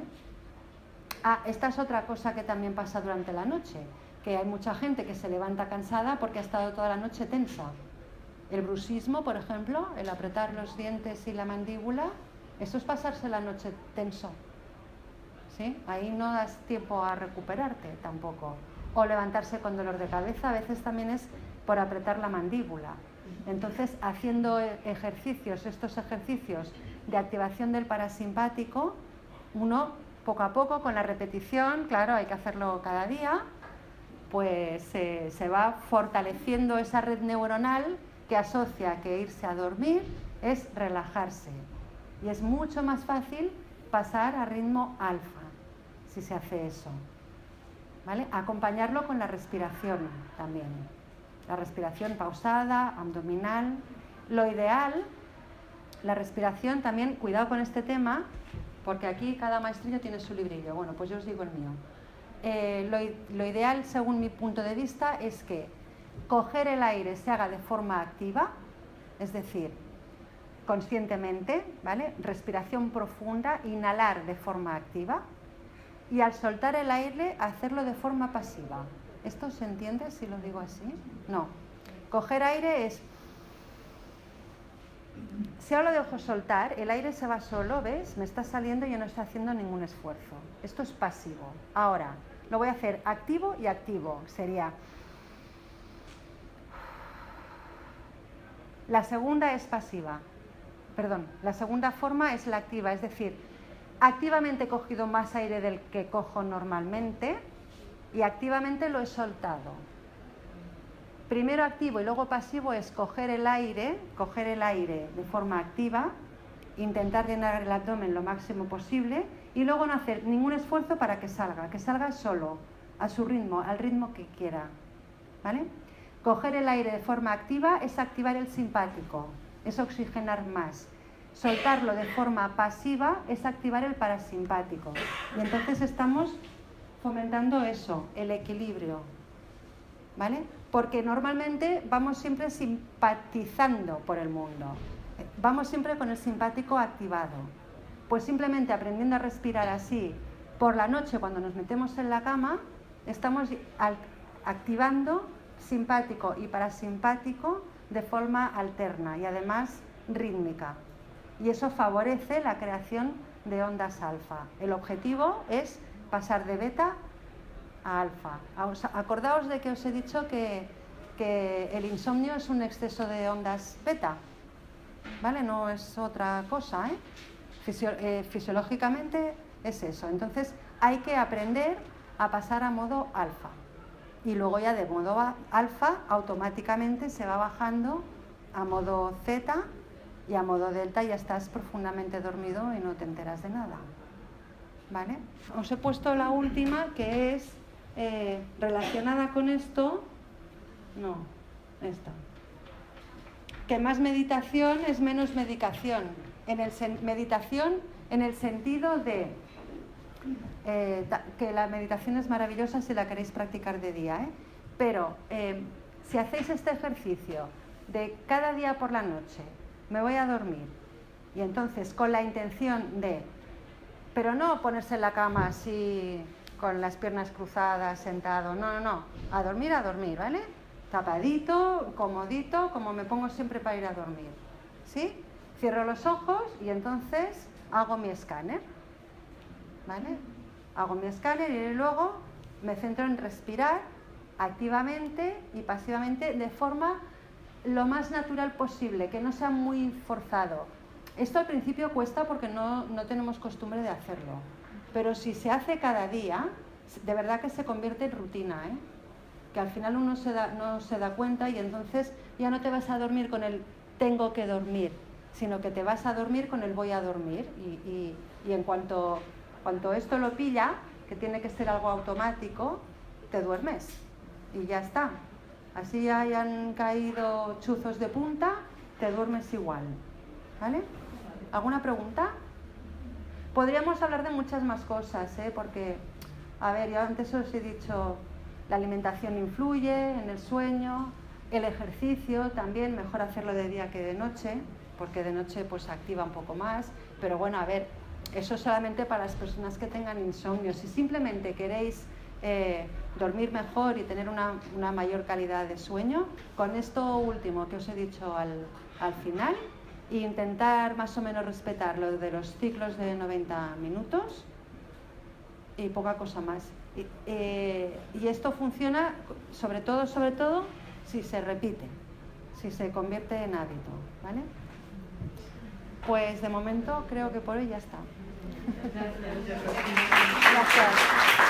Esta es otra cosa que también pasa durante la noche, que hay mucha gente que se levanta cansada porque ha estado toda la noche tensa. El bruxismo, por ejemplo, el apretar los dientes y la mandíbula, eso es pasarse la noche tenso, ¿sí? Ahí no das tiempo a recuperarte tampoco. O levantarse con dolor de cabeza, a veces también es por apretar la mandíbula. Entonces, haciendo estos ejercicios de activación del parasimpático, uno poco a poco, con la repetición, claro, hay que hacerlo cada día, pues se va fortaleciendo esa red neuronal que asocia que irse a dormir es relajarse. Y es mucho más fácil pasar a ritmo alfa, si se hace eso, ¿vale? Acompañarlo con la respiración también. La respiración pausada, abdominal. Lo ideal, la respiración también, cuidado con este tema, porque aquí cada maestrillo tiene su librillo. Bueno, pues yo os digo el mío. Lo ideal, según mi punto de vista, es que coger el aire se haga de forma activa, es decir, conscientemente, ¿vale? Respiración profunda, inhalar de forma activa, y al soltar el aire, hacerlo de forma pasiva. ¿Esto se entiende si lo digo así? No. Coger aire es... Si ahora lo dejo soltar, el aire se va solo, ¿ves? Me está saliendo y yo no estoy haciendo ningún esfuerzo. Esto es pasivo. Ahora, lo voy a hacer activo y activo. Sería... La segunda es pasiva. Perdón, la segunda forma es la activa, es decir, activamente he cogido más aire del que cojo normalmente, y activamente lo he soltado. Primero activo y luego pasivo es coger el aire de forma activa, intentar llenar el abdomen lo máximo posible y luego no hacer ningún esfuerzo para que salga solo, a su ritmo, al ritmo que quiera, ¿vale? Coger el aire de forma activa es activar el simpático, es oxigenar más. Soltarlo de forma pasiva es activar el parasimpático. Y entonces estamos fomentando eso, el equilibrio, ¿vale? Porque normalmente vamos siempre simpatizando por el mundo, vamos siempre con el simpático activado. Pues simplemente aprendiendo a respirar así, por la noche cuando nos metemos en la cama, estamos activando simpático y parasimpático de forma alterna y además rítmica. Y eso favorece la creación de ondas alfa. El objetivo es pasar de beta a alfa. Acordaos de que os he dicho que el insomnio es un exceso de ondas beta, ¿vale? No es otra cosa, ¿eh? Fisiológicamente es eso. Entonces hay que aprender a pasar a modo alfa. Y luego ya de modo alfa automáticamente se va bajando a modo zeta y a modo delta ya estás profundamente dormido y no te enteras de nada. ¿Vale? Os he puesto la última, que es relacionada con esto. No, esta. Que más meditación es menos medicación. Meditación en el sentido de que la meditación es maravillosa si la queréis practicar de día, ¿eh? Pero si hacéis este ejercicio de cada día por la noche, me voy a dormir Y entonces, con la intención de, pero no ponerse en la cama así, con las piernas cruzadas, sentado, no, a dormir, ¿vale? Tapadito, comodito, como me pongo siempre para ir a dormir, ¿sí? Cierro los ojos y entonces hago mi escáner, ¿vale? Hago mi escáner y luego me centro en respirar activamente y pasivamente de forma lo más natural posible, que no sea muy forzado. Esto al principio cuesta porque no tenemos costumbre de hacerlo, pero si se hace cada día, de verdad que se convierte en rutina, ¿eh? Que al final uno no se da cuenta y entonces ya no te vas a dormir con el tengo que dormir, sino que te vas a dormir con el voy a dormir y en cuanto esto lo pilla, que tiene que ser algo automático, te duermes y ya está. Así hayan caído chuzos de punta, te duermes igual, ¿vale? ¿Alguna pregunta? Podríamos hablar de muchas más cosas, ¿eh? Porque, a ver, yo antes os he dicho, la alimentación influye en el sueño, el ejercicio también, mejor hacerlo de día que de noche, porque de noche pues activa un poco más, pero bueno, a ver, eso solamente para las personas que tengan insomnio. Si simplemente queréis dormir mejor y tener una mayor calidad de sueño, con esto último que os he dicho al final, e intentar más o menos respetar lo de los ciclos de 90 minutos y poca cosa más. Y esto funciona sobre todo si se repite, si se convierte en hábito, ¿vale? Pues de momento creo que por hoy ya está. Gracias.